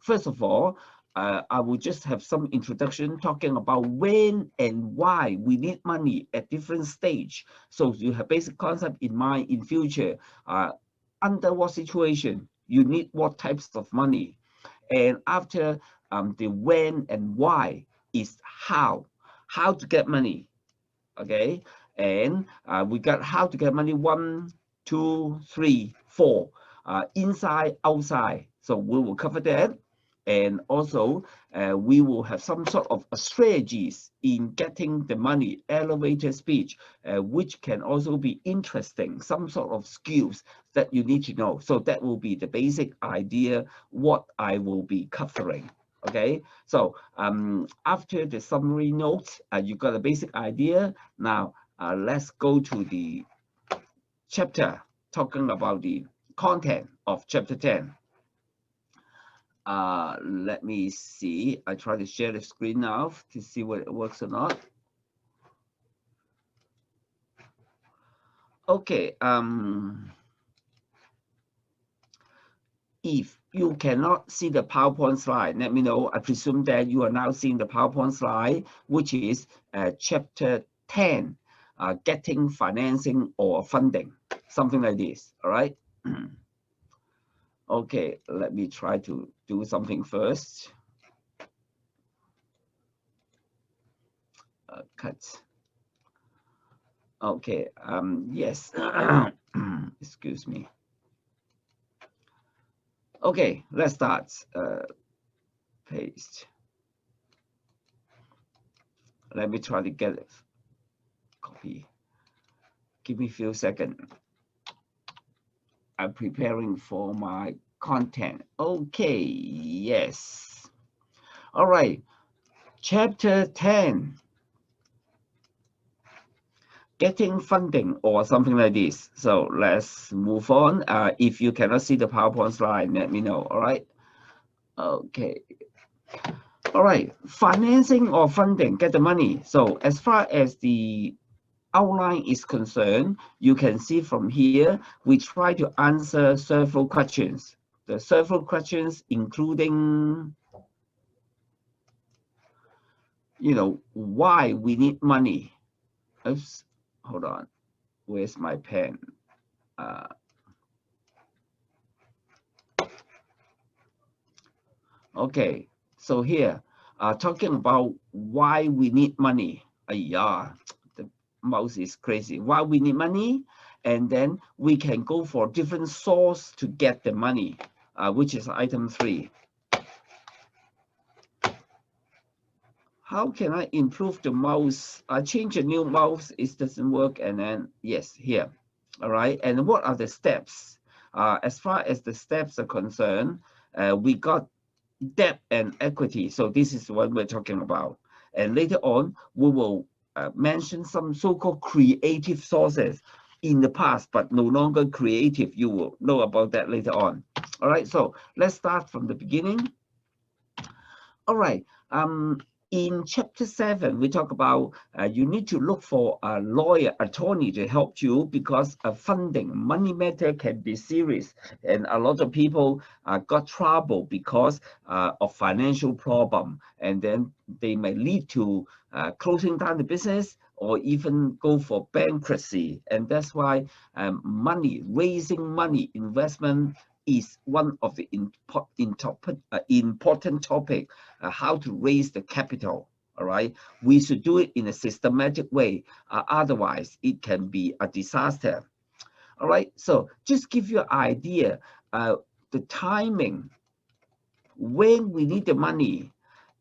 [SPEAKER 1] first of all, I will just have some introduction talking about when and why we need money at different stage. So you have basic concept in mind in future. Under what situation you need what types of money. And after the when and why is how to get money. Okay, and we got how to get money 1, 2, 3, 4, inside, outside. So we will cover that, and also we will have some sort of strategies in getting the money, elevator speech, which can also be interesting, some sort of skills that you need to know. So that will be the basic idea what I will be covering. Okay, so after the summary notes, you got a basic idea. Now let's go to the chapter talking about the content of chapter 10. Let me see. I try to share the screen now to see whether it works or not. Okay. If you cannot see the PowerPoint slide, let me know. I presume that you are now seeing the PowerPoint slide, which is chapter 10, getting financing or funding, something like this. All right. Okay, let me try to do something first. Cut. Okay. Yes. Excuse me. Okay, let's start. Paste. Let me try to get it. Copy. Give me a few seconds. I'm preparing for my content. Okay, yes. All right. Chapter 10. Getting funding or something like this. So let's move on. If you cannot see the PowerPoint slide, let me know. All right. Okay. All right. Financing or funding, get the money. So as far as the outline is concerned, you can see from here, we try to answer several questions. The several questions including, why we need money. Oops, hold on. Where's my pen? Okay, so here, talking about why we need money. Yeah, the mouse is crazy. Why we need money, and then we can go for different source to get the money, which is item 3. How can I improve the mouse? I change a new mouse, it doesn't work, and then yes, here. All right, and what are the steps? As far as the steps are concerned, we got debt and equity. So this is what we're talking about. And later on, we will mention some so-called creative sources in the past, but no longer creative. You will know about that later on. All right, so let's start from the beginning. All right. In chapter 7, we talk about you need to look for a lawyer, attorney to help you because funding, money matter can be serious. And a lot of people got trouble because of financial problem. And then they may lead to closing down the business or even go for bankruptcy. And that's why money, raising money, investment is one of the important topic, how to raise the capital. All right, we should do it in a systematic way, otherwise it can be a disaster. All right, so just give you an idea, the timing when we need the money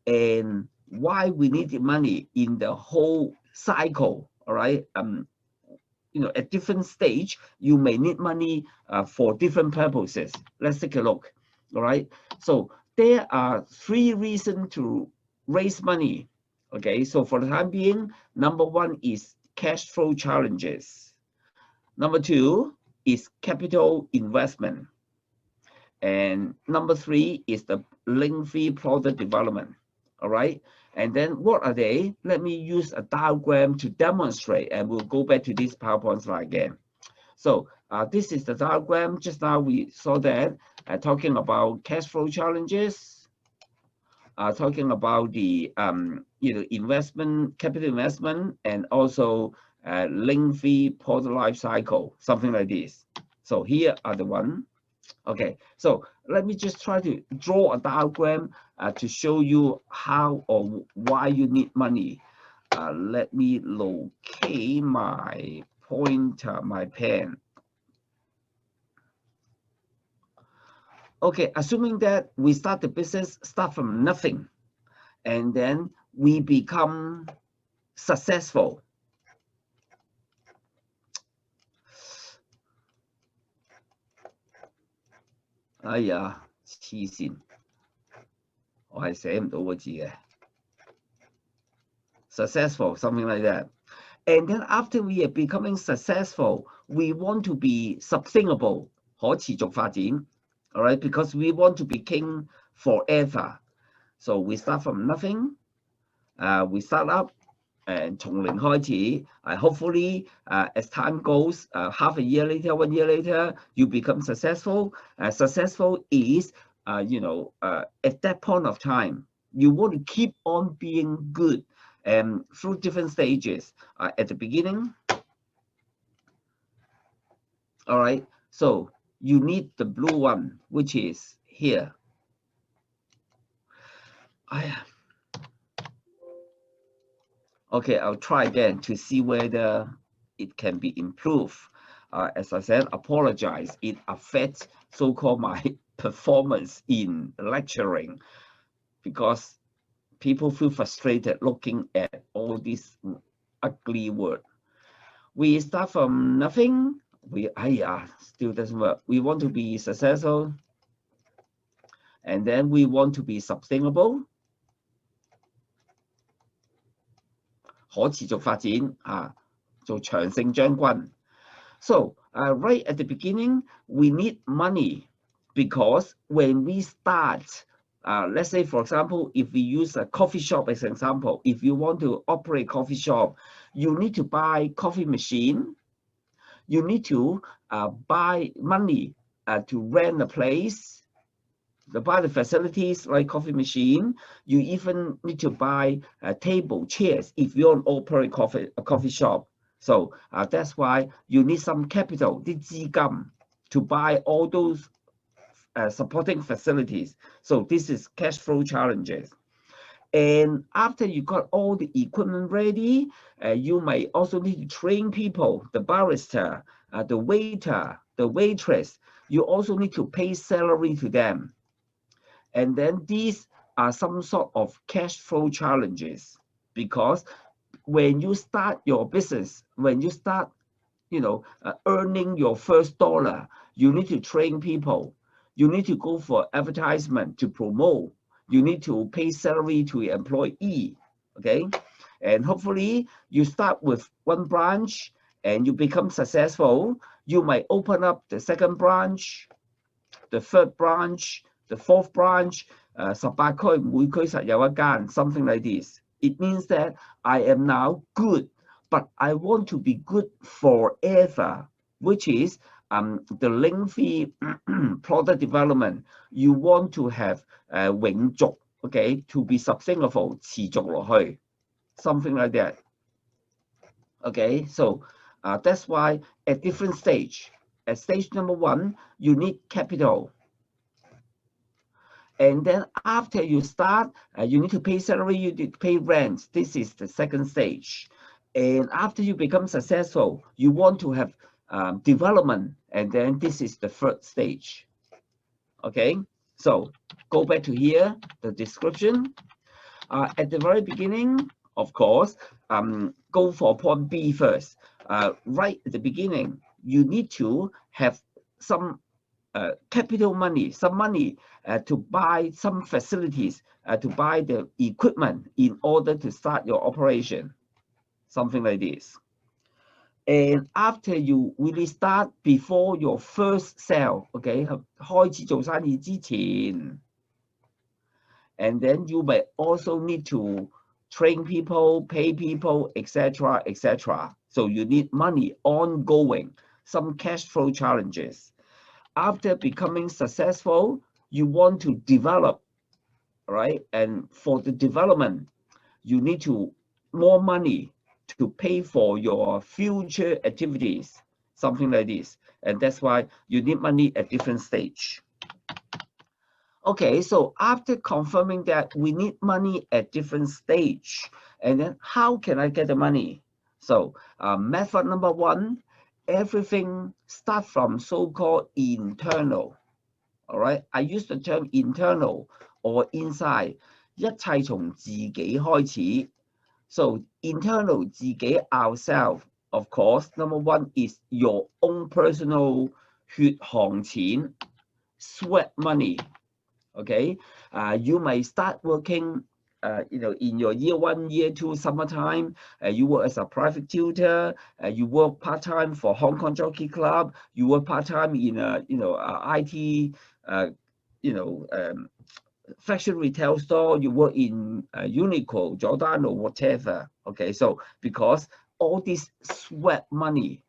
[SPEAKER 1] and why we need the money in the whole cycle. All right, at different stage, you may need money for different purposes. Let's take a look. All right. So there are 3 reasons to raise money. Okay. So for the time being, number 1 is cash flow challenges. Number 2 is capital investment. And number 3 is the lengthy product development. All right. And then what are they? Let me use a diagram to demonstrate, and we'll go back to this PowerPoint slide again. So this is the diagram. Just now we saw that talking about cash flow challenges, talking about the investment, capital investment, and also lengthy product life cycle, something like this. So here are the one. Okay, so let me just try to draw a diagram to show you how or why you need money. Let me locate my pointer, my pen. Okay, assuming that we start the business, start from nothing, and then we become successful. 哎呀，黐線，我係寫唔到個字嘅。Successful, something like that. And then after we are becoming successful, we want to be sustainable, 可持續發展, all right? Because we want to be king forever. So we start from nothing, we start up, and 從零開始. Hopefully, as time goes, half a year later, 1 year later, you become successful. Successful is, at that point of time, you want to keep on being good. And through different stages. At the beginning, all right, so you need the blue one, which is here. Okay, I'll try again to see whether it can be improved. As I said, apologize, it affects so-called my performance in lecturing because people feel frustrated looking at all these ugly words. We start from nothing. Still doesn't work. We want to be successful, and then we want to be sustainable. 可持續發展做長勝將軍. So right at the beginning, we need money because when we start, let's say, for example, if we use a coffee shop as an example, if you want to operate a coffee shop, you need to buy coffee machine. You need to buy money to rent a place, to buy the facilities like coffee machine. You even need to buy table, chairs if you want to operate a coffee shop. So that's why you need some capital, 啲資金, to buy all those supporting facilities. So this is cash flow challenges. And after you got all the equipment ready, you may also need to train people, the barista, the waiter, the waitress. You also need to pay salary to them. And then these are some sort of cash flow challenges, because when you start your business, when you start, earning your first dollar, you need to train people. You need to go for advertisement to promote. You need to pay salary to your employee, okay? And hopefully you start with one branch and you become successful. You might open up the second branch, the third branch, the fourth branch, 18區，每區實有一間 something like this. It means that I am now good, but I want to be good forever, which is the lengthy product development. You want to have 永續, okay, to be sustainable, 持續落去, something like that. Okay, so that's why at different stage. At stage number 1, you need capital. And then after you start, you need to pay salary, you need to pay rent. This is the second stage. And after you become successful, you want to have development. And then this is the third stage. Okay, so go back to here, the description. At the very beginning, of course, go for point B first. Right at the beginning, you need to have some capital money, some money to buy some facilities, to buy the equipment in order to start your operation, something like this. And after you really start, before your first sale, okay, 開始做生意之前, and then you may also need to train people, pay people, etc., etc. So you need money ongoing, some cash flow challenges. After becoming successful, you want to develop, right? And for the development, you need to more money to pay for your future activities, something like this. And that's why you need money at different stage. Okay, so after confirming that we need money at different stage, and then how can I get the money? So method number 1, everything start from so-called internal. All right, I use the term internal or inside. 一切從自己開始. So internal 自己 ourselves, of course, number 1 is your own personal 血汗錢, sweat money. Okay, you may start working, in your year 1, year 2, summertime. You work as a private tutor. You work part time for Hong Kong Jockey Club. You work part time in IT, fashion retail store. You work in Uniqlo, Giordano, whatever. Okay, so because all this sweat money.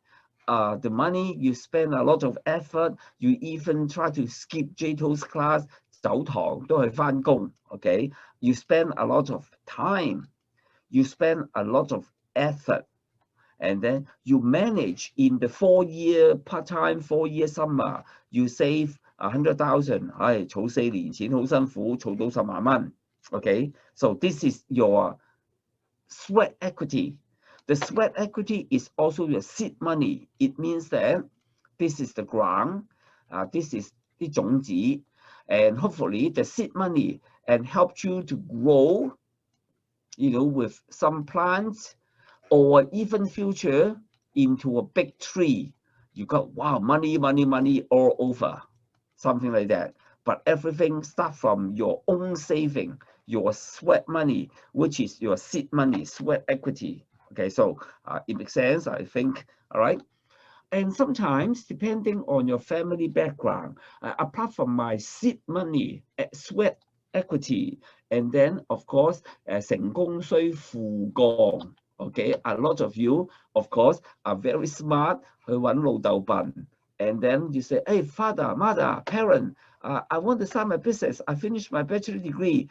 [SPEAKER 1] The money you spend a lot of effort. You even try to skip JTO's class. 走堂都係返工 okay? You spend a lot of time, you spend a lot of effort, and then you manage in the 4-year part-time, 4-year summer, you save 100,000, 儲4年錢好辛苦，儲到10萬蚊 okay? So this is your sweat equity. The sweat equity is also your seed money. It means that this is the ground, this is 啲種子. And hopefully the seed money and help you to grow, with some plants, or even future into a big tree. You got, wow, money all over, something like that. But everything starts from your own saving, your sweat money, which is your seed money, sweat equity. Okay, so it makes sense, I think, all right? And sometimes, depending on your family background, apart from my seed money, sweat equity, and then, of course, 成功需父幹. Okay, a lot of you, of course, are very smart, 去揾老豆笨. And then you say, hey, father, mother, parent, I want to start my business. I finished my bachelor degree.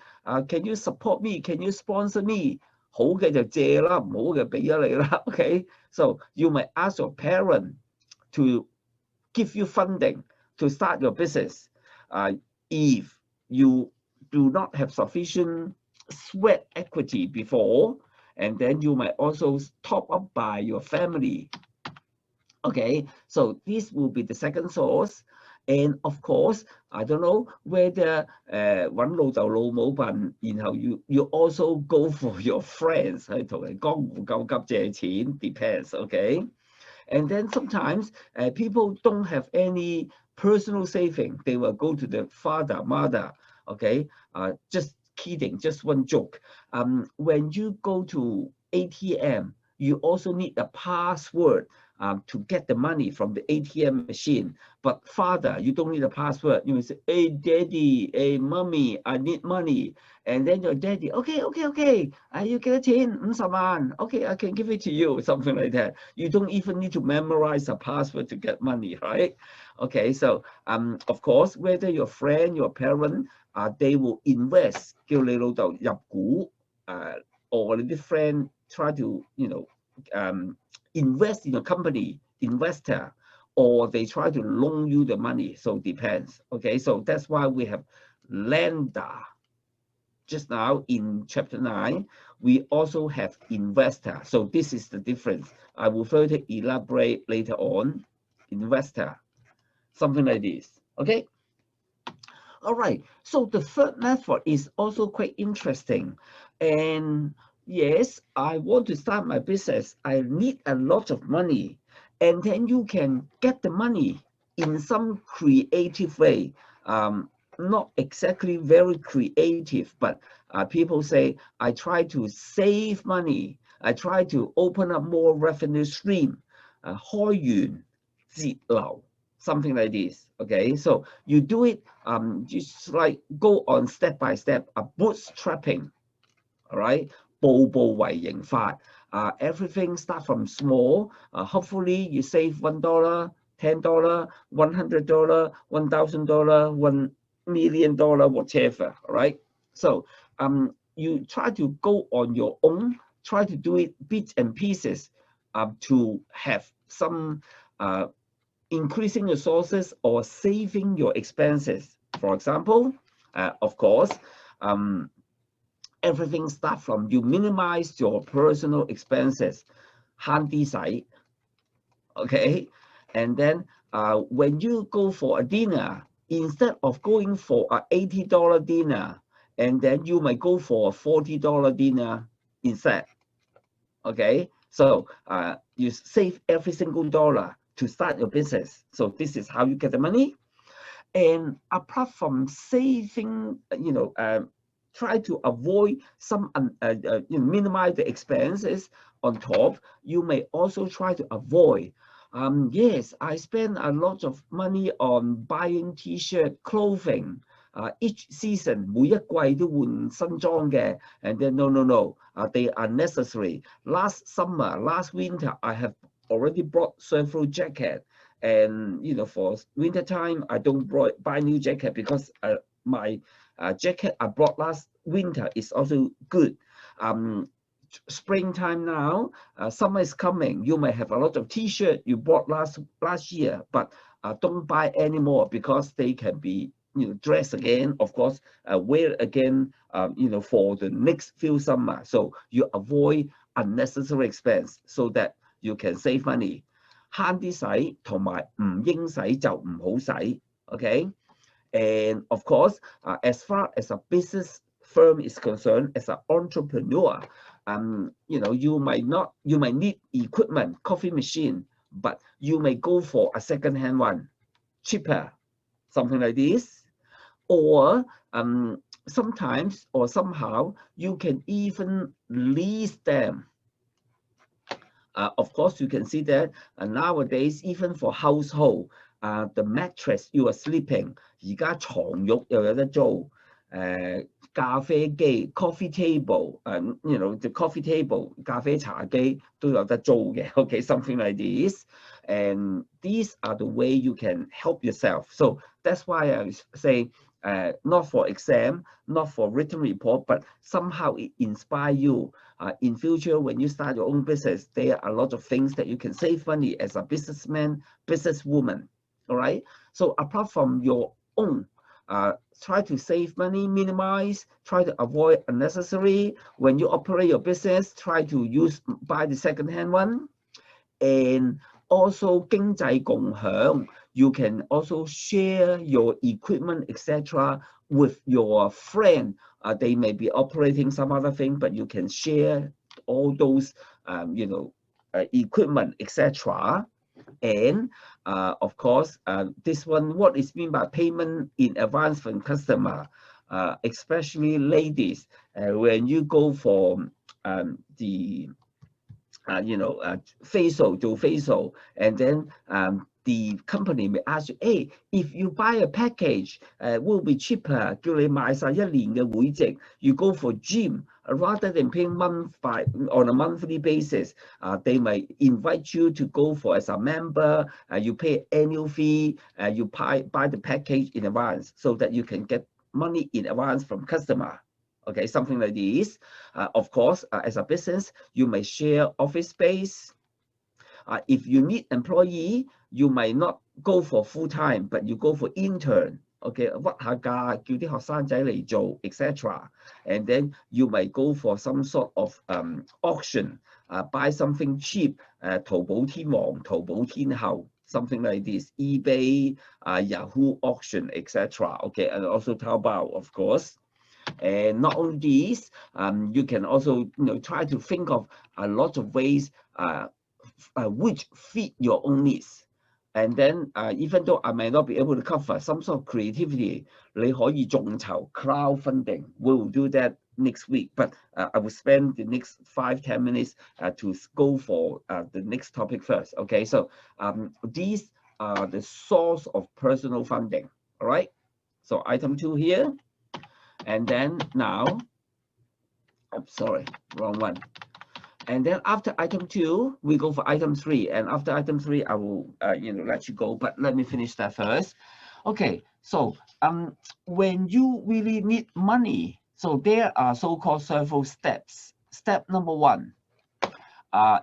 [SPEAKER 1] Can you support me? Can you sponsor me? 好嘅就借啦，唔好嘅俾咗你啦. Okay, so you may ask your parent to give you funding to start your business. if you do not have sufficient sweat equity before, and then you might also top up by your family. Okay, so this will be the second source. And of course, I don't know whether 揾老豆老母笨，然後 you also go for your friends 去同人江湖救急借錢 depends, okay? And then sometimes people don't have any personal saving. They will go to the father, mother, okay? Just kidding, just one joke. When you go to ATM, you also need a password to get the money from the ATM machine. But father, you don't need a password. You will say, hey, daddy, hey, mommy, I need money. And then your daddy, okay, you get it in, 50萬, okay, I can give it to you, something like that. You don't even need to memorize a password to get money, right? Okay, so of course, whether your friend, your parent, they will invest, 叫你老豆入股, or the friend try to, invest in a company, investor, or they try to loan you the money. So it depends. Okay, so that's why we have lender. Just now in chapter 9, we also have investor. So this is the difference. I will further elaborate later on. Investor, something like this. Okay. All right. So the third method is also quite interesting. And yes, I want to start my business. I need a lot of money. And then you can get the money in some creative way. Not exactly very creative, but people say, I try to save money. I try to open up more revenue stream. 開源節流, something like this. Okay, so you do it just like go on step by step, bootstrapping. All right, 步步為營法. Everything start from small. Hopefully you save $1, $10, $100, $1,000, $1 million, whatever. All right. So you try to go on your own. Try to do it bits and pieces to have some increasing your sources or saving your expenses. For example, of course, everything starts from you minimize your personal expenses, 慳啲使, okay? And then when you go for a dinner, instead of going for an $80 dinner, and then you might go for a $40 dinner instead, okay? So you save every single dollar to start your business. So this is how you get the money. And apart from saving, try to avoid some, minimize the expenses on top. You may also try to avoid. Yes, I spend a lot of money on buying T-shirt, clothing. Each season, 每一季都換新裝嘅, and then no, they are necessary. Last summer, last winter, I have already brought several jackets, and for winter time, I don't buy new jacket because my jacket I brought last winter is also good. Springtime now, summer is coming. You may have a lot of T-shirt you bought last year, but don't buy anymore because they can be dress again, of course, wear again, for the next few summer. So you avoid unnecessary expense so that you can save money. 慳啲使同埋唔應使就唔好使 okay? And of course, as far as a business firm is concerned, as an entrepreneur, you might need equipment, coffee machine, but you may go for a second-hand one, cheaper, something like this. Or sometimes or somehow you can even lease them. Of course, you can see that nowadays, even for household, the mattress you are sleeping, 而家床褥又有得租，咖啡機 coffee table, the coffee table 咖啡茶機都有得租嘅 okay, something like this. And these are the way you can help yourself. So that's why I say not for exam, not for written report, but somehow it inspire you. In future, when you start your own business, there are a lot of things that you can save money as a businessman, businesswoman. All right. So apart from your own try to save money, minimize, try to avoid unnecessary. When you operate your business, try to buy the second-hand one. And also 經濟共享, you can also share your equipment, etc. with your friend. They may be operating some other thing, but you can share all those, equipment, etc. And of course, this one, what is meant by payment in advance from customer, especially ladies, when you go for the facial, and then the company may ask you, hey, if you buy a package, will be cheaper, 叫你買晒1年嘅會籍, you go for gym, rather than paying on a monthly basis, they may invite you to go for as a member, you pay annual fee, you buy the package in advance so that you can get money in advance from customer. Okay, something like this. Of course, as a business, you may share office space. If you need employee, you might not go for full-time, but you go for intern. Okay, 屈下價，叫啲學生仔嚟做 etc. And then you might go for some sort of auction, buy something cheap, 淘寶天王、淘寶天后, something like this, eBay, Yahoo auction, etc. Okay, and also Taobao, of course. And not only this, you can also try to think of a lot of ways which fit your own needs. And then even though I may not be able to cover some sort of creativity, 你可以眾籌 crowdfunding. We will do that next week, but I will spend the next 5-10 minutes to go for the next topic first. Okay, so these are the source of personal funding. All right, so item 2 here. And then now, I'm sorry, wrong one. And then after item 2, we go for item 3. And after item 3, I will, let you go. But let me finish that first. Okay, so when you really need money, so there are so-called several steps. Step number 1,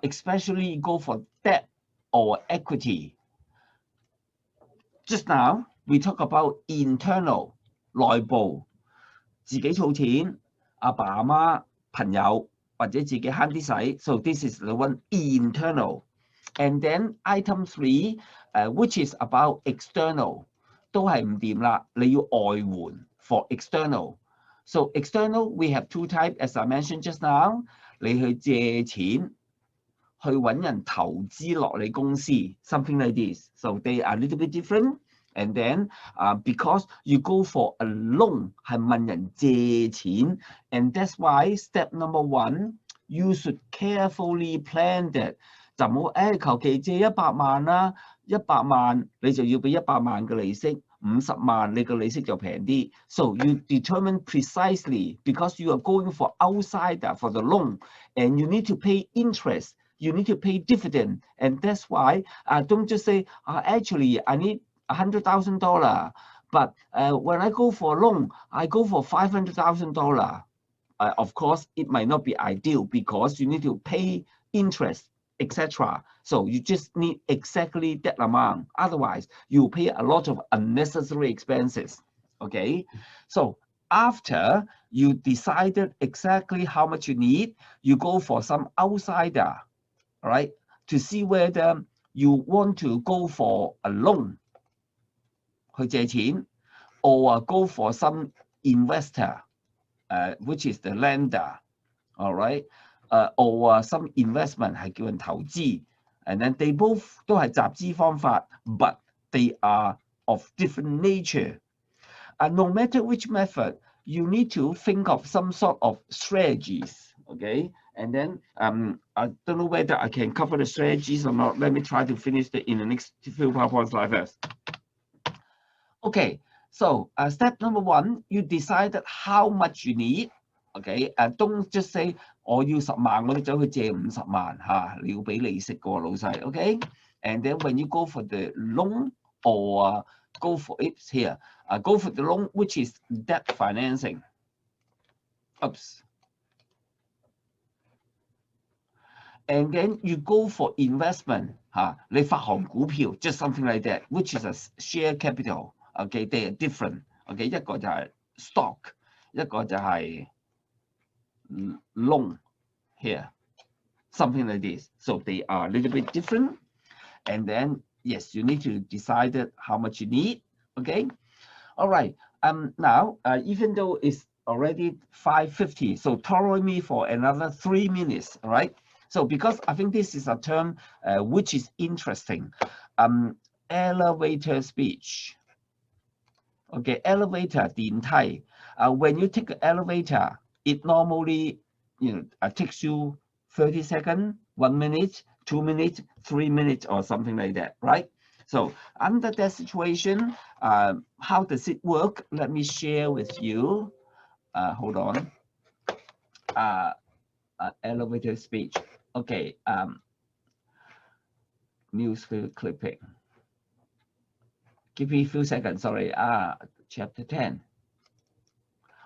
[SPEAKER 1] especially go for debt or equity. Just now, we talk about internal, 內部。自己儲錢，阿爸阿媽、朋友或者自己慳啲使。So this is the one internal. And then item 3, which is about external, 都係唔掂啦，你要外援 for external. So external, we have 2 types, as I mentioned just now. 你去借錢，去揾人投資落你公司 ，something like this. So they are a little bit different. And then, because you go for a loan, 係問人借錢 and that's why step number 1, you should carefully plan that. 就唔好求其借100萬啦，100萬你就要俾100萬嘅利息，50萬你嘅利息就平啲。So you determine precisely because you are going for outsider for the loan, and you need to pay interest, you need to pay dividend, and that's why don't just say actually I need $100,000, but when I go for a loan, I go for $500,000. Of course, it might not be ideal because you need to pay interest, etc. So you just need exactly that amount. Otherwise, you pay a lot of unnecessary expenses. Okay, so after you decided exactly how much you need, you go for some outsider, all right, to see whether you want to go for a loan. 去借錢 or go for some investor, which is the lender, all right, or some investment 係叫人投資 and then they both 都係集資方法 but they are of different nature. No matter which method, you need to think of some sort of strategies, okay? And then I don't know whether I can cover the strategies or not. Let me try to finish it in the next few PowerPoint slides first. Okay, so step number 1, you decided how much you need. Okay, don't just say 我要10萬，我哋走去借50萬嚇，你要俾利息個老細。Okay, and then when you go for the loan or go for it here, go for the loan which is debt financing. Oops. And then you go for investment 嚇，你發行股票 just something like that, which is a share capital. Okay, they are different. OK， 一個就係 stock， 一個就係 loan here, something like this. So they are a little bit different. And then yes, you need to decide how much you need. OK, all right. Now even though it's already 5:50, so tolerate me for another 3 minutes. All right. So because I think this is a term which is interesting, elevator speech. Okay, elevator 電梯. When you take an elevator, it normally takes you 30 seconds, 1 minute, 2 minutes, 3 minutes, or something like that, right? So under that situation, how does it work? Let me share with you. Hold on. Elevator speech. Okay. News clipping. Give me a few seconds. Sorry. Chapter 10.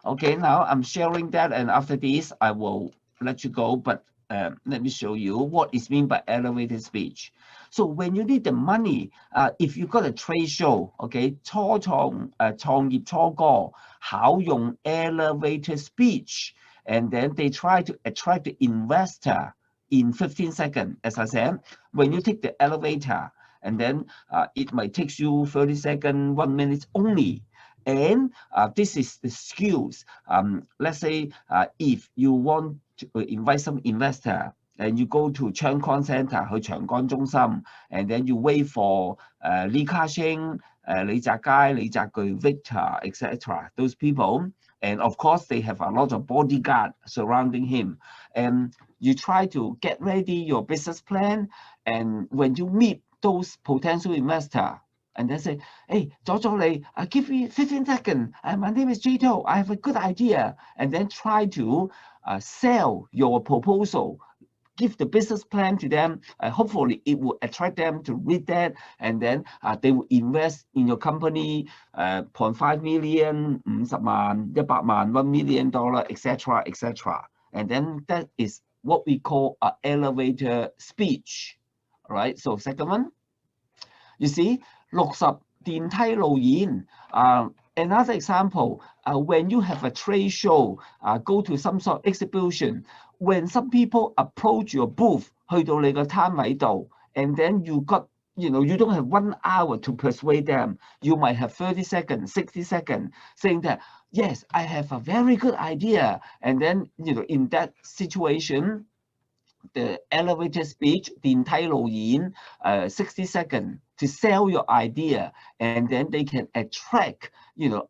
[SPEAKER 1] Okay, now I'm sharing that, and after this, I will let you go. But let me show you what is meant by elevated speech. So when you need the money, if you got a trade show, okay, 創業初哥考用 elevated speech, and then they try to attract the investor in 15 seconds. As I said, when you take the elevator, and then it might take you 30 seconds, 1 minute only. And this is the skills. Let's say if you want to invite some investor, and you go to Chang Con Center 去長幹中心 and then you wait for Li Ka-shing, Li Jia-kai, Li Jia-gui, Victor, etc. Those people, and of course they have a lot of bodyguard surrounding him. And you try to get ready your business plan, and when you meet those potential investors, and then say, hey, 左你, give me 15 seconds. My name is Jito. I have a good idea. And then try to sell your proposal. Give the business plan to them. Hopefully, it will attract them to read that. And then they will invest in your company 0.5 million, 50 萬, 100萬, $1 million, etc., etc. And then that is what we call an elevator speech. All right. So second one, you see, 60電梯路演. Another example, when you have a trade show, go to some sort of exhibition, when some people approach your booth, 去到你個攤位度, and then you don't have 1 hour to persuade them. You might have 30 seconds, 60 seconds, saying that, yes, I have a very good idea. And then, in that situation, the elevator speech, 電梯路演, 60 seconds to sell your idea, and then they can attract,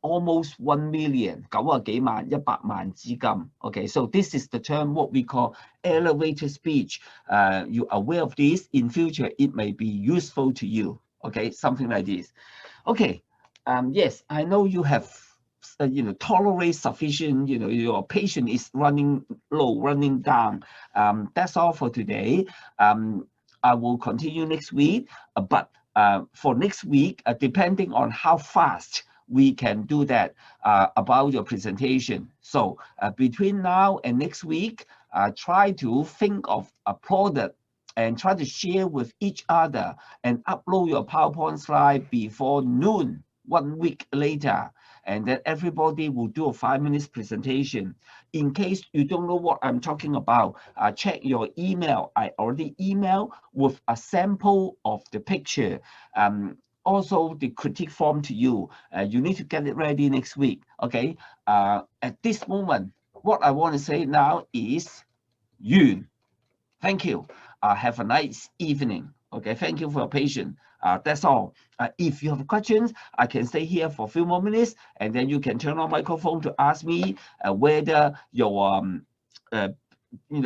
[SPEAKER 1] almost 1 million, 90幾萬, 100萬資金. Okay, so this is the term what we call elevator speech. You're aware of this. In future, it may be useful to you. Okay, something like this. Okay, yes, I know you have tolerate sufficient, your patience is running low, running down. That's all for today. I will continue next week, but for next week, depending on how fast we can do that about your presentation. So between now and next week, try to think of a product and try to share with each other and upload your PowerPoint slide before noon, 1 week later. And then everybody will do a 5 minutes presentation. In case you don't know what I'm talking about, check your email. I already emailed with a sample of the picture. Also the critique form to you. You need to get it ready next week. Okay. At this moment, what I want to say now is Yun. Thank you. Have a nice evening. Okay. Thank you for your patience. That's all. If you have questions, I can stay here for a few more minutes, and then you can turn on microphone to ask me whether your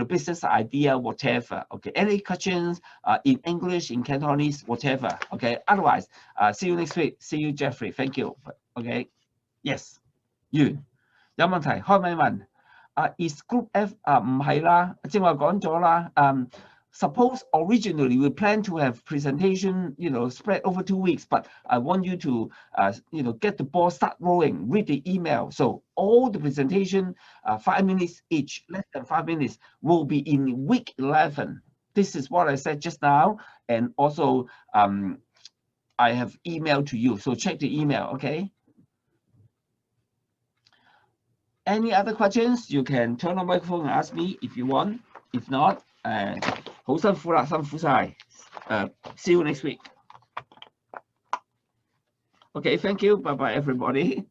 [SPEAKER 1] business idea, whatever. Okay, any questions in English, in Cantonese, whatever. Okay, otherwise, see you next week. See you, Jeffrey. Thank you. Okay, yes. 完。有問題開咪問。Is Group F 唔係啦，正話講咗啦。Suppose originally we plan to have presentation, spread over 2 weeks, but I want you to, get the ball start rolling, read the email. So all the presentation, 5 minutes each, less than 5 minutes, will be in week 11. This is what I said just now, and also I have emailed to you. So check the email, okay? Any other questions? You can turn on microphone and ask me if you want. If not, 好辛苦啦，辛苦晒。See you next week. Okay, thank you. Bye bye, everybody.